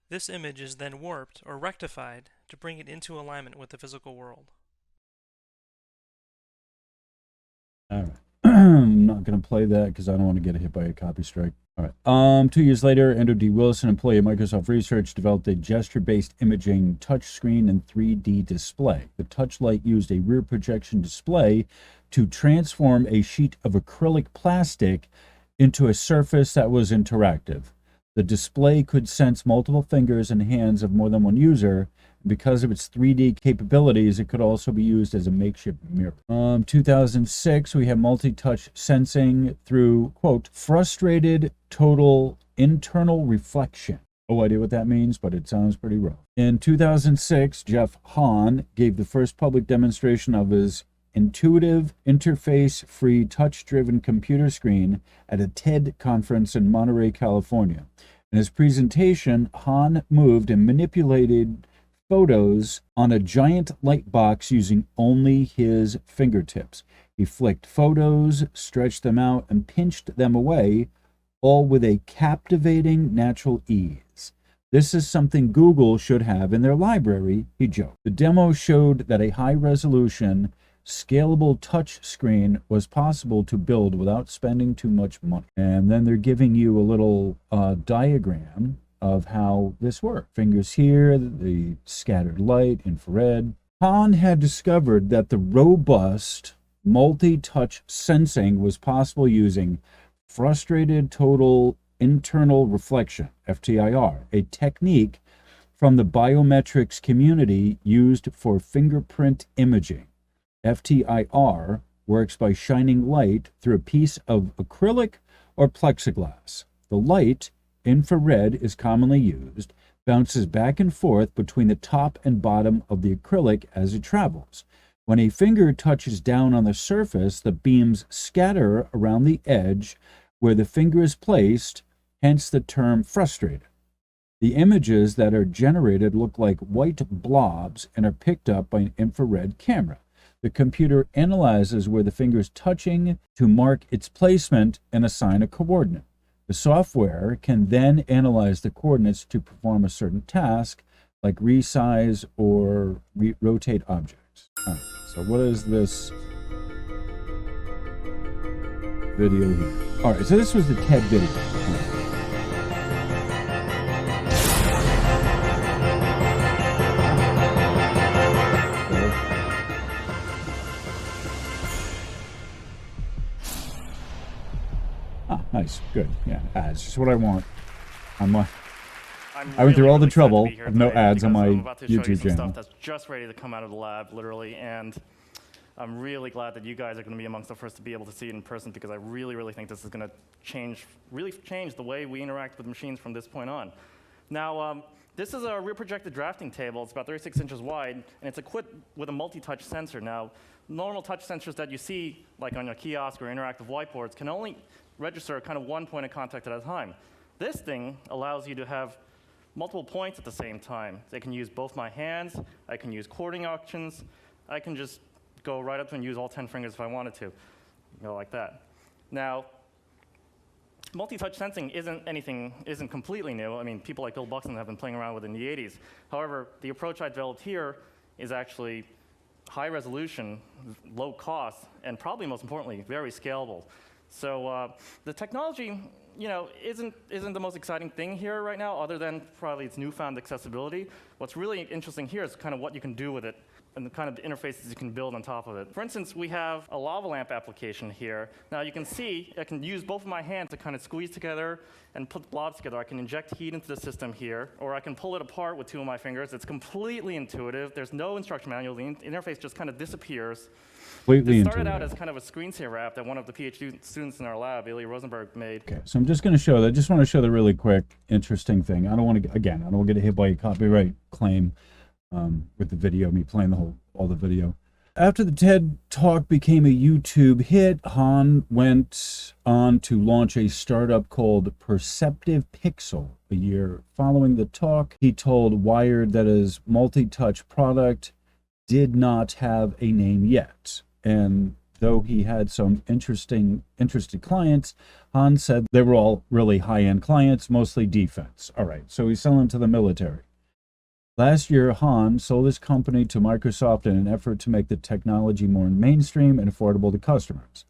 This image is then warped or rectified to bring it into alignment with the physical world. All right. I'm not going to play that because I don't want to get hit by a copy strike. All right. 2 years later, Andrew D. Wilson, employee of Microsoft Research, developed a gesture-based imaging touchscreen and 3D display. The Touchlight used a rear projection display to transform a sheet of acrylic plastic into a surface that was interactive. The display could sense multiple fingers and hands of more than one user. Because of its 3D capabilities, it could also be used as a makeshift mirror. 2006, we have multi-touch sensing through, quote, frustrated total internal reflection. No idea what that means, but it sounds pretty rough. In 2006, Jeff Hahn gave the first public demonstration of his intuitive, interface-free, touch-driven computer screen at a TED conference in Monterey, California. In his presentation, Hahn moved and manipulated photos on a giant light box using only his fingertips. He flicked photos, stretched them out, and pinched them away, all with a captivating natural ease. This is something Google should have in their library, he joked. The demo showed that a high-resolution, scalable touch screen was possible to build without spending too much money. And then they're giving you a little diagram of how this works. Fingers here, the scattered light, infrared. Han had discovered that the robust multi-touch sensing was possible using frustrated total internal reflection, FTIR, a technique from the biometrics community used for fingerprint imaging. FTIR works by shining light through a piece of acrylic or plexiglass. The light, infrared is commonly used, bounces back and forth between the top and bottom of the acrylic as it travels. When a finger touches down on the surface, the beams scatter around the edge where the finger is placed, hence the term frustrated. The images that are generated look like white blobs and are picked up by an infrared camera. The computer analyzes where the finger is touching to mark its placement and assign a coordinate. The software can then analyze the coordinates to perform a certain task, like resize or rotate objects. All right, so what is this video here? All right, so this was the TED video. Ah, nice, good. Yeah, ads, just what I want. I went through all the trouble of no ads on my YouTube channel. Stuff that's just ready to come out of the lab, literally, and I'm really glad that you guys are going to be amongst the first to be able to see it in person, because I really think this is going to really change the way we interact with machines from this point on. Now, this is a rear projected drafting table. It's about 36 inches wide, and it's equipped with a multi-touch sensor. Now, normal touch sensors that you see, like on your kiosk or interactive whiteboards, can only register kind of one point of contact at a time. This thing allows you to have multiple points at the same time. I can use both my hands, I can use coordinating options, I can just go right up and use all 10 fingers if I wanted to. Go like that. Now, multi-touch sensing isn't completely new. I mean, people like Bill Buxton have been playing around with it in the 80s. However, the approach I developed here is actually high resolution, low cost, and probably most importantly, very scalable. So the technology, isn't the most exciting thing here right now, other than probably its newfound accessibility. What's really interesting here is kind of what you can do with it and the kind of interfaces you can build on top of it. For instance, we have a lava lamp application here. Now you can see I can use both of my hands to kind of squeeze together and put blobs together. I can inject heat into the system here, or I can pull it apart with two of my fingers. It's completely intuitive. There's no instruction manual. The interface just kind of disappears. It started out as kind of a screensaver app that one of the PhD students in our lab, Ilya Rosenberg, made. Okay, so I'm just going to show that. I just want to show the really quick, interesting thing. I don't want to get hit by a copyright claim with the video, me playing all the video. After the TED Talk became a YouTube hit, Han went on to launch a startup called Perceptive Pixel. A year following the talk, he told Wired that his multi-touch product did not have a name yet. And though he had some interested clients, Han said they were all really high-end clients, mostly defense. All right, so he's selling to the military. Last year, Han sold his company to Microsoft in an effort to make the technology more mainstream and affordable to customers.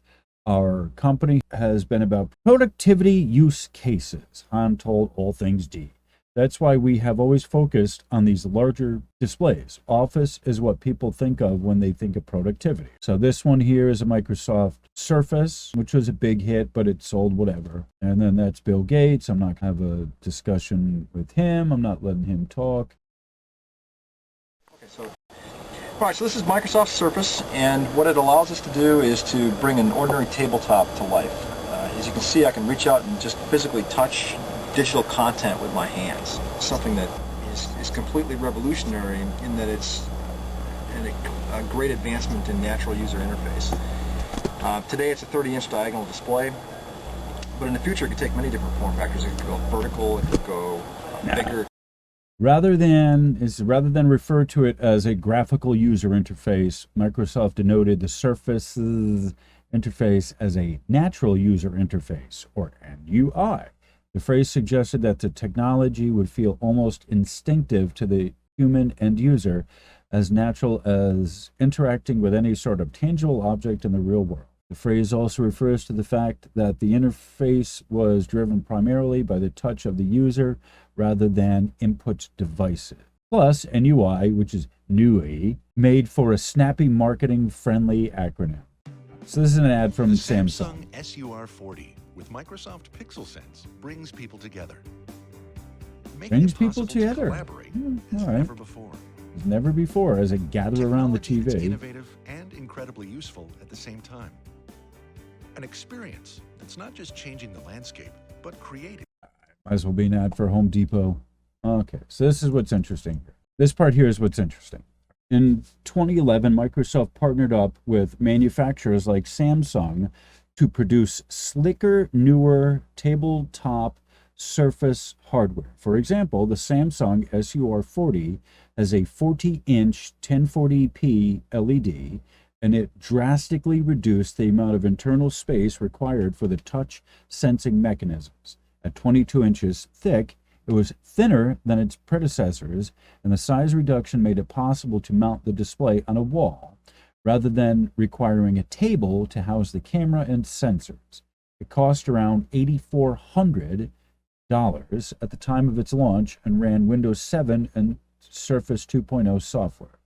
Our company has been about productivity use cases, Han told All Things D. That's why we have always focused on these larger displays. Office is what people think of when they think of productivity. So this one here is a Microsoft Surface, which was a big hit, but it sold whatever. And then that's Bill Gates. I'm not going to have a discussion with him. I'm not letting him talk. All right, so this is Microsoft Surface, and what it allows us to do is to bring an ordinary tabletop to life. As you can see, I can reach out and just physically touch digital content with my hands. Something that is completely revolutionary in that it's a great advancement in natural user interface. Today it's a 30-inch diagonal display, but in the future it could take many different form factors. It could go vertical, it could go bigger. Rather than refer to it as a graphical user interface, Microsoft denoted the Surface's interface as a natural user interface, or NUI. The phrase suggested that the technology would feel almost instinctive to the human end user, as natural as interacting with any sort of tangible object in the real world. The phrase also refers to the fact that the interface was driven primarily by the touch of the user rather than input devices. Plus, NUI, which is NUI, made for a snappy marketing-friendly acronym. So this is an ad from The Samsung. SUR40 with Microsoft PixelSense brings people together. Making Brings it people possible to together. collaborate as all right. never before. As never before, as it gathered around the Technology that's TV. innovative and incredibly useful at the same time. An experience that's not just changing the landscape, but creating. Might as well be an ad for Home Depot. Okay, so this is what's interesting. This part here is what's interesting. In 2011, Microsoft partnered up with manufacturers like Samsung to produce slicker, newer tabletop Surface hardware. For example, the Samsung SUR40 has a 40-inch 1040p LED, and it drastically reduced the amount of internal space required for the touch sensing mechanisms. At 22 inches thick, it was thinner than its predecessors, and the size reduction made it possible to mount the display on a wall, rather than requiring a table to house the camera and sensors. It cost around $8,400 at the time of its launch and ran Windows 7 and Surface 2.0 software.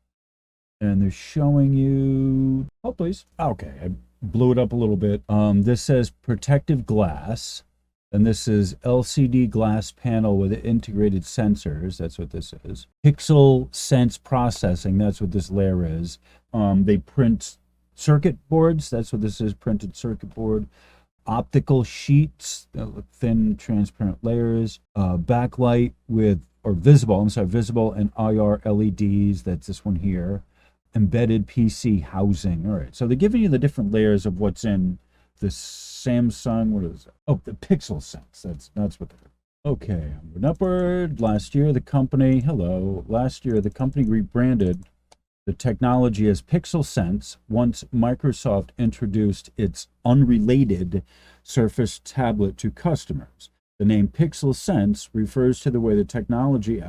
And they're showing you... Oh, please. Okay, I blew it up a little bit. This says protective glass, and this is LCD glass panel with integrated sensors. That's what this is. Pixel Sense processing. That's what this layer is. They print circuit boards. That's what this is, printed circuit board. Optical sheets, thin transparent layers, backlight with, or visible, visible and IR LEDs, that's this one here, embedded PC housing. All right, so they're giving you the different layers of what's in the Samsung, what is it? Oh, the Pixel Sense, that's what they're. Okay, upward. Last year the company rebranded the technology as Pixel Sense once Microsoft introduced its unrelated Surface tablet to customers. The name Pixel Sense refers to the way the technology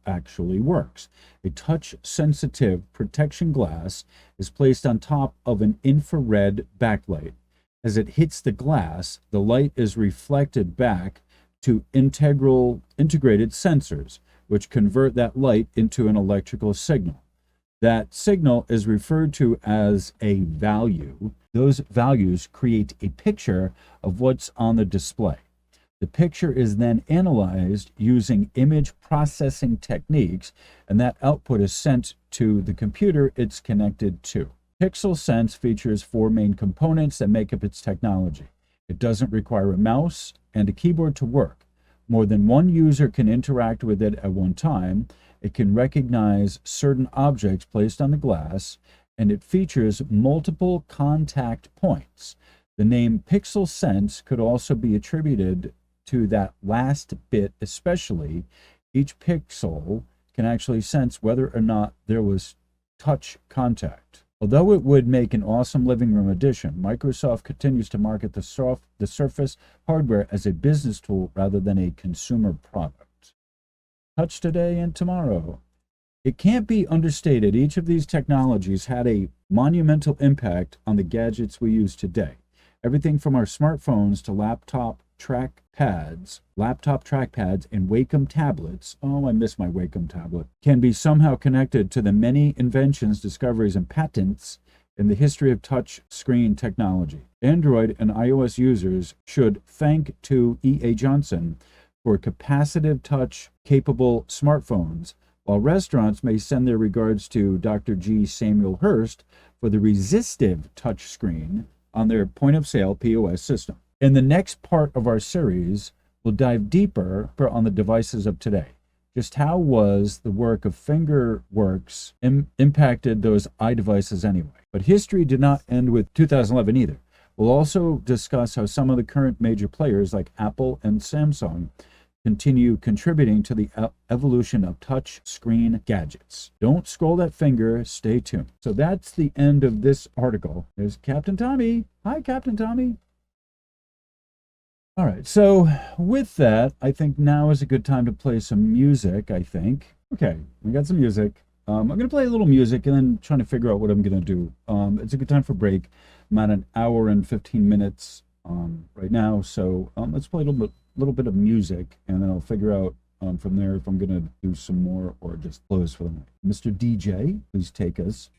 actually works. A touch-sensitive protection glass is placed on top of an infrared backlight. As it hits the glass, the light is reflected back to integrated sensors, which convert that light into an electrical signal. That signal is referred to as a value. Those values create a picture of what's on the display. The picture is then analyzed using image processing techniques, and that output is sent to the computer it's connected to. Pixel Sense features 4 main components that make up its technology. It doesn't require a mouse and a keyboard to work. More than one user can interact with it at one time. It can recognize certain objects placed on the glass, and it features multiple contact points. The name Pixel Sense could also be attributed to that last bit especially. Each pixel can actually sense whether or not there was touch contact. Although it would make an awesome living room addition, Microsoft continues to market the Surface hardware as a business tool rather than a consumer product. Touch today and tomorrow. It can't be understated, each of these technologies had a monumental impact on the gadgets we use today. Everything from our smartphones to laptop trackpads, and Wacom tablets, oh, I miss my Wacom tablet, can be somehow connected to the many inventions, discoveries, and patents in the history of touch screen technology. Android and iOS users should thank to E.A. Johnson for capacitive touch-capable smartphones, while restaurants may send their regards to Dr. G. Samuel Hurst for the resistive touchscreen on their point-of-sale POS system. In the next part of our series, we'll dive deeper on the devices of today. Just how was the work of FingerWorks impacted those iDevices anyway? But history did not end with 2011 either. We'll also discuss how some of the current major players like Apple and Samsung continue contributing to the evolution of touch screen gadgets. Don't scroll that finger, stay tuned. So that's the end of this article. There's Captain Tommy. Hi, Captain Tommy. All right, so with that, I think now is a good time to play some music, I think. Okay, we got some music. I'm going to play a little music and then trying to figure out what I'm going to do. It's a good time for break. I'm at an hour and 15 minutes right now, so let's play a little bit of music, and then I'll figure out from there if I'm going to do some more or just close for the night. Mr. DJ, please take us.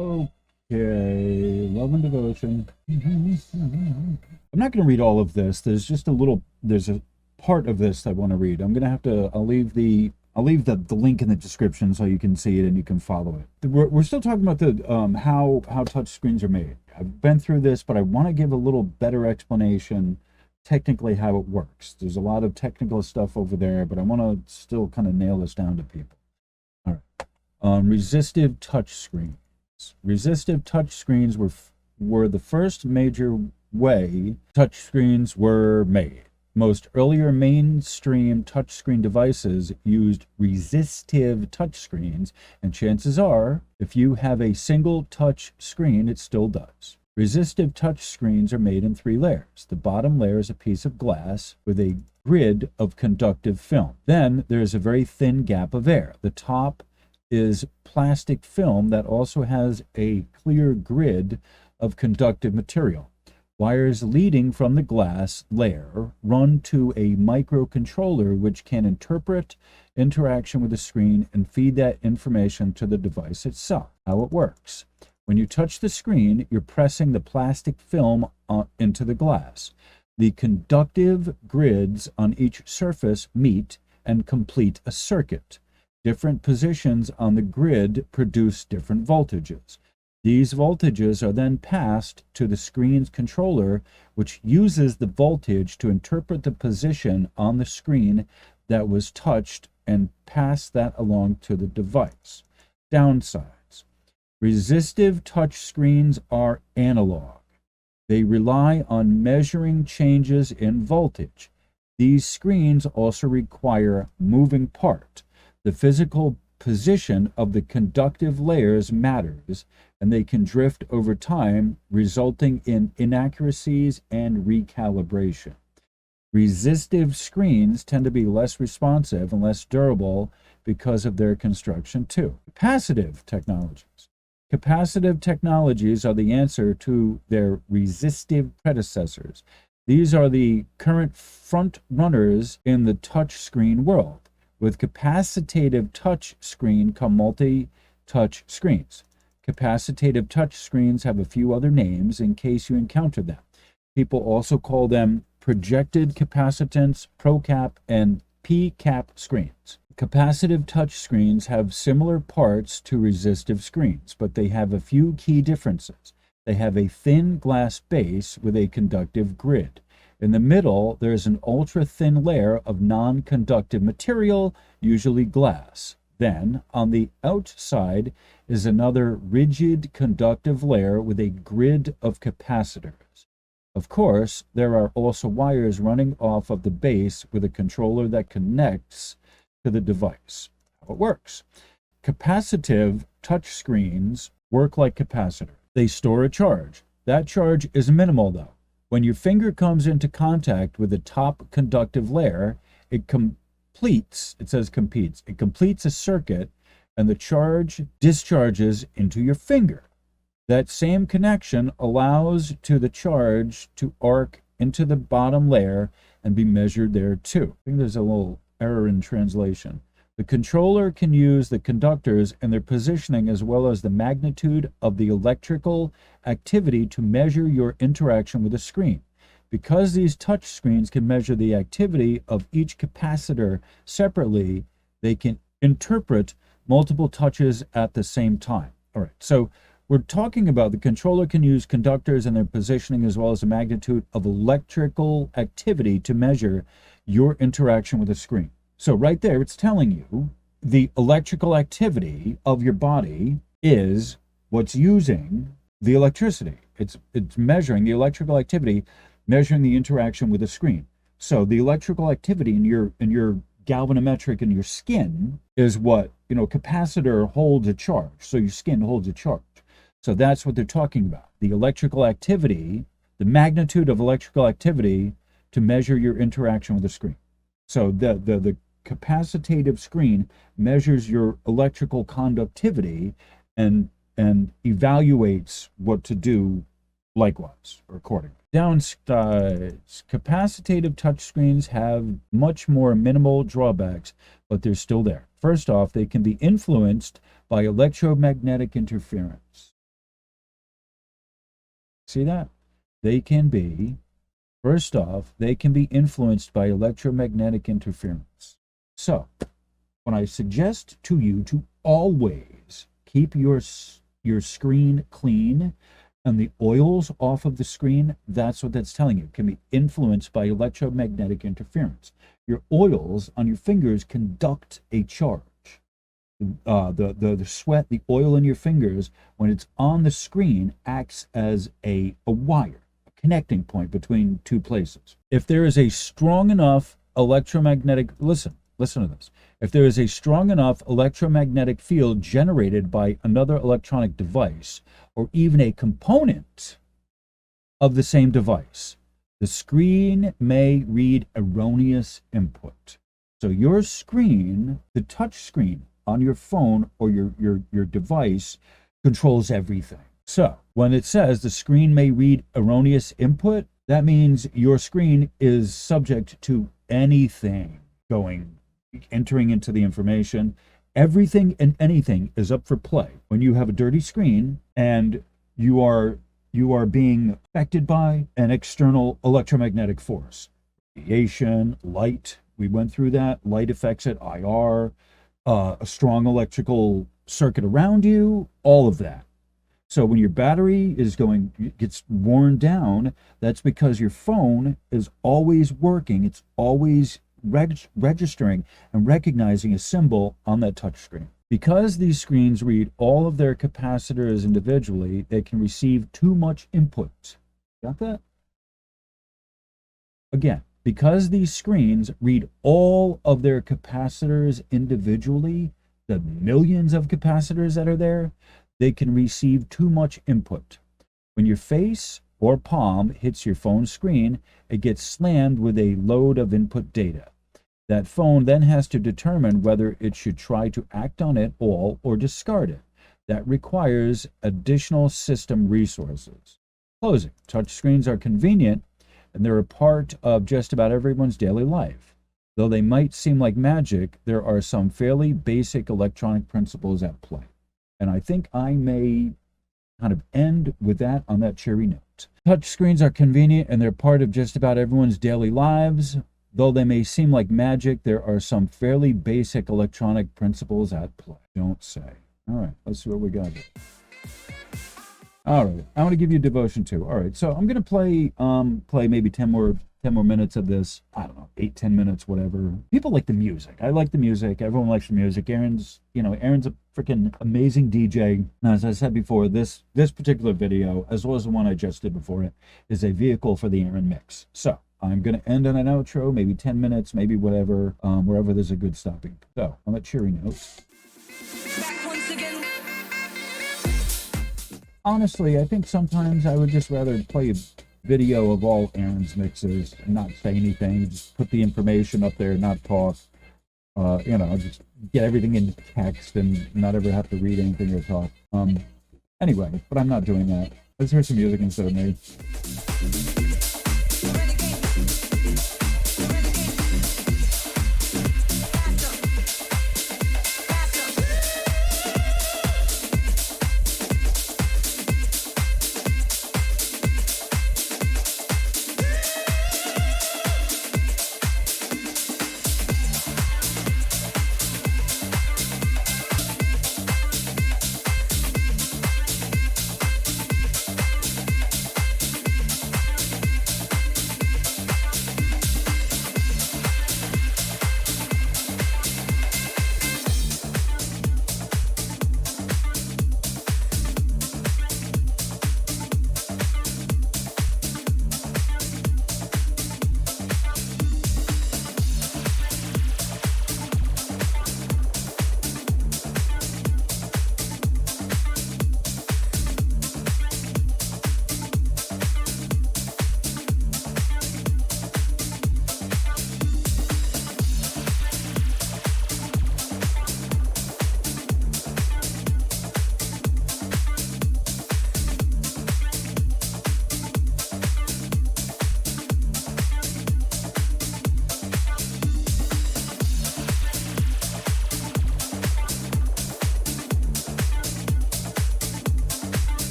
Okay, love and devotion. I'm not going to read all of this. There's just there's a part of this I want to read. I'm going to have to, I'll leave the link in the description so you can see it and you can follow it. We're still talking about the how touch screens are made. I've been through this, but I want to give a little better explanation technically how it works. There's a lot of technical stuff over there, but I want to still kind of nail this down to people. All right. Resistive touch screens. Resistive touch screens were the first major way touch screens were made. Most earlier mainstream touchscreen devices used resistive touchscreens, and chances are, if you have a single touch screen, it still does. Resistive touchscreens are made in 3 layers. The bottom layer is a piece of glass with a grid of conductive film. Then there is a very thin gap of air. The top is plastic film that also has a clear grid of conductive material. Wires leading from the glass layer run to a microcontroller which can interpret interaction with the screen and feed that information to the device itself. How it works. When you touch the screen, you're pressing the plastic film into the glass. The conductive grids on each surface meet and complete a circuit. Different positions on the grid produce different voltages. These voltages are then passed to the screen's controller, which uses the voltage to interpret the position on the screen that was touched and pass that along to the device. Downsides. Resistive touch screens are analog. They rely on measuring changes in voltage. These screens also require moving part. The physical position of the conductive layers matters, and they can drift over time, resulting in inaccuracies and recalibration. Resistive screens tend to be less responsive and less durable because of their construction too. Capacitive technologies. Capacitive technologies are the answer to their resistive predecessors. These are the current front runners in the touch screen world. With capacitive touch screen come multi-touch screens. Capacitive touch screens have a few other names in case you encounter them. People also call them projected capacitance, ProCap, and PCap screens. Capacitive touch screens have similar parts to resistive screens, but they have a few key differences. They have a thin glass base with a conductive grid. In the middle, there is an ultra-thin layer of non-conductive material, usually glass. Then, on the outside is another rigid conductive layer with a grid of capacitors. Of course, there are also wires running off of the base with a controller that connects to the device. How it works. Capacitive touchscreens work like capacitors. They store a charge. That charge is minimal, though. When your finger comes into contact with the top conductive layer, it completes a circuit, and the charge discharges into your finger. That same connection allows to the charge to arc into the bottom layer and be measured there too. I think there's a little error in translation. The controller can use the conductors and their positioning as well as the magnitude of the electrical activity to measure your interaction with the screen. Because these touch screens can measure the activity of each capacitor separately, they can interpret multiple touches at the same time. All right, so we're talking about the controller can use conductors and their positioning as well as the magnitude of electrical activity to measure your interaction with the screen. So right there, it's telling you the electrical activity of your body is what's using the electricity. It's measuring the electrical activity, measuring the interaction with the screen. So the electrical activity in your galvanometric in your skin is what, capacitor holds a charge. So your skin holds a charge. So that's what they're talking about. The electrical activity, the magnitude of electrical activity to measure your interaction with the screen. So the capacitive screen measures your electrical conductivity and evaluates what to do likewise or accordingly. Downsides. Capacitive touchscreens have much more minimal drawbacks, but they're still there. First off, they can be influenced by electromagnetic interference. See that? They can be, first off, they can be influenced by electromagnetic interference. So, when I suggest to you to always keep your screen clean and the oils off of the screen, that's what that's telling you. It can be influenced by electromagnetic interference. Your oils on your fingers conduct a charge. The sweat, the oil in your fingers, when it's on the screen, acts as a wire, a connecting point between two places. If there is a strong enough electromagnetic, listen to this. If there is a strong enough electromagnetic field generated by another electronic device, or even a component of the same device, the screen may read erroneous input. So your screen, the touch screen on your phone or your device, controls everything. So when it says the screen may read erroneous input, that means your screen is subject to anything entering into the information. Everything and anything is up for play. When you have a dirty screen and you are being affected by an external electromagnetic force, radiation, light, we went through that, light affects it, IR, a strong electrical circuit around you, all of that. So when your battery gets worn down, that's because your phone is always working. It's always registering and recognizing a symbol on that touch screen. Because these screens read all of their capacitors individually, they can receive too much input. Got that? Again, because these screens read all of their capacitors individually, the millions of capacitors that are there, they can receive too much input. When your face or palm hits your phone screen, it gets slammed with a load of input data. That phone then has to determine whether it should try to act on it all or discard it. That requires additional system resources. Closing. Touchscreens are convenient and they're a part of just about everyone's daily life. Though they might seem like magic, there are some fairly basic electronic principles at play. And I think I may kind of end with that on that cheery note. Touchscreens are convenient and they're part of just about everyone's daily lives. Though they may seem like magic, there are some fairly basic electronic principles at play. Don't say. All right, let's see what we got here. All right, I want to give you devotion too. All right, so I'm going to play maybe 10 more minutes of this. I don't know, 8-10 minutes, whatever. People like the music. I like the music. Everyone likes the music. Aaron's a freaking amazing DJ. Now, as I said before, this particular video, as well as the one I just did before it, is a vehicle for the Aronmix. So I'm going to end on an outro, maybe 10 minutes, maybe whatever, wherever there's a good stopping. So on a cheery note. Honestly, I think sometimes I would just rather play a video of all Aaron's mixes and not say anything, just put the information up there, not talk, just get everything in text and not ever have to read anything or talk. Anyway, but I'm not doing that. Let's hear some music instead of me.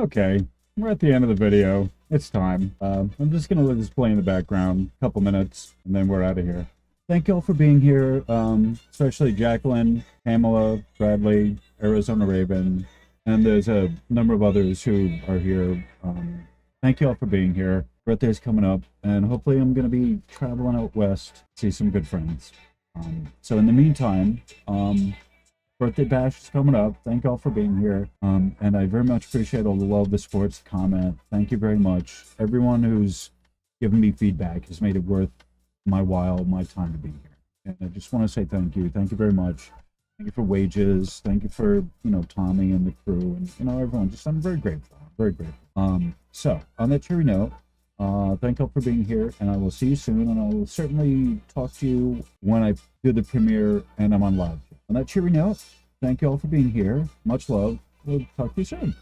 Okay, we're at the end of the video. It's time. I'm just gonna let this play in the background, a couple minutes, and then we're out of here. Thank you all for being here, especially Jacqueline, Pamela, Bradley, Arizona Raven, and there's a number of others who are here. Thank you all for being here. Birthday's coming up, and hopefully I'm going to be traveling out west to see some good friends. So in the meantime, birthday bash is coming up. Thank you all for being here. And I very much appreciate all the love, the support, the comment. Thank you very much. Everyone who's given me feedback has made it worth my while, my time to be here. And I just want to say thank you. Thank you very much. Thank you for wages. Thank you for, Tommy and the crew and, everyone. Just, I'm very grateful. Very grateful. So on that cheery note, thank you all for being here, and I will see you soon, and I will certainly talk to you when I do the premiere and I'm on live. On that cheery note, thank you all for being here. Much love. We'll talk to you soon.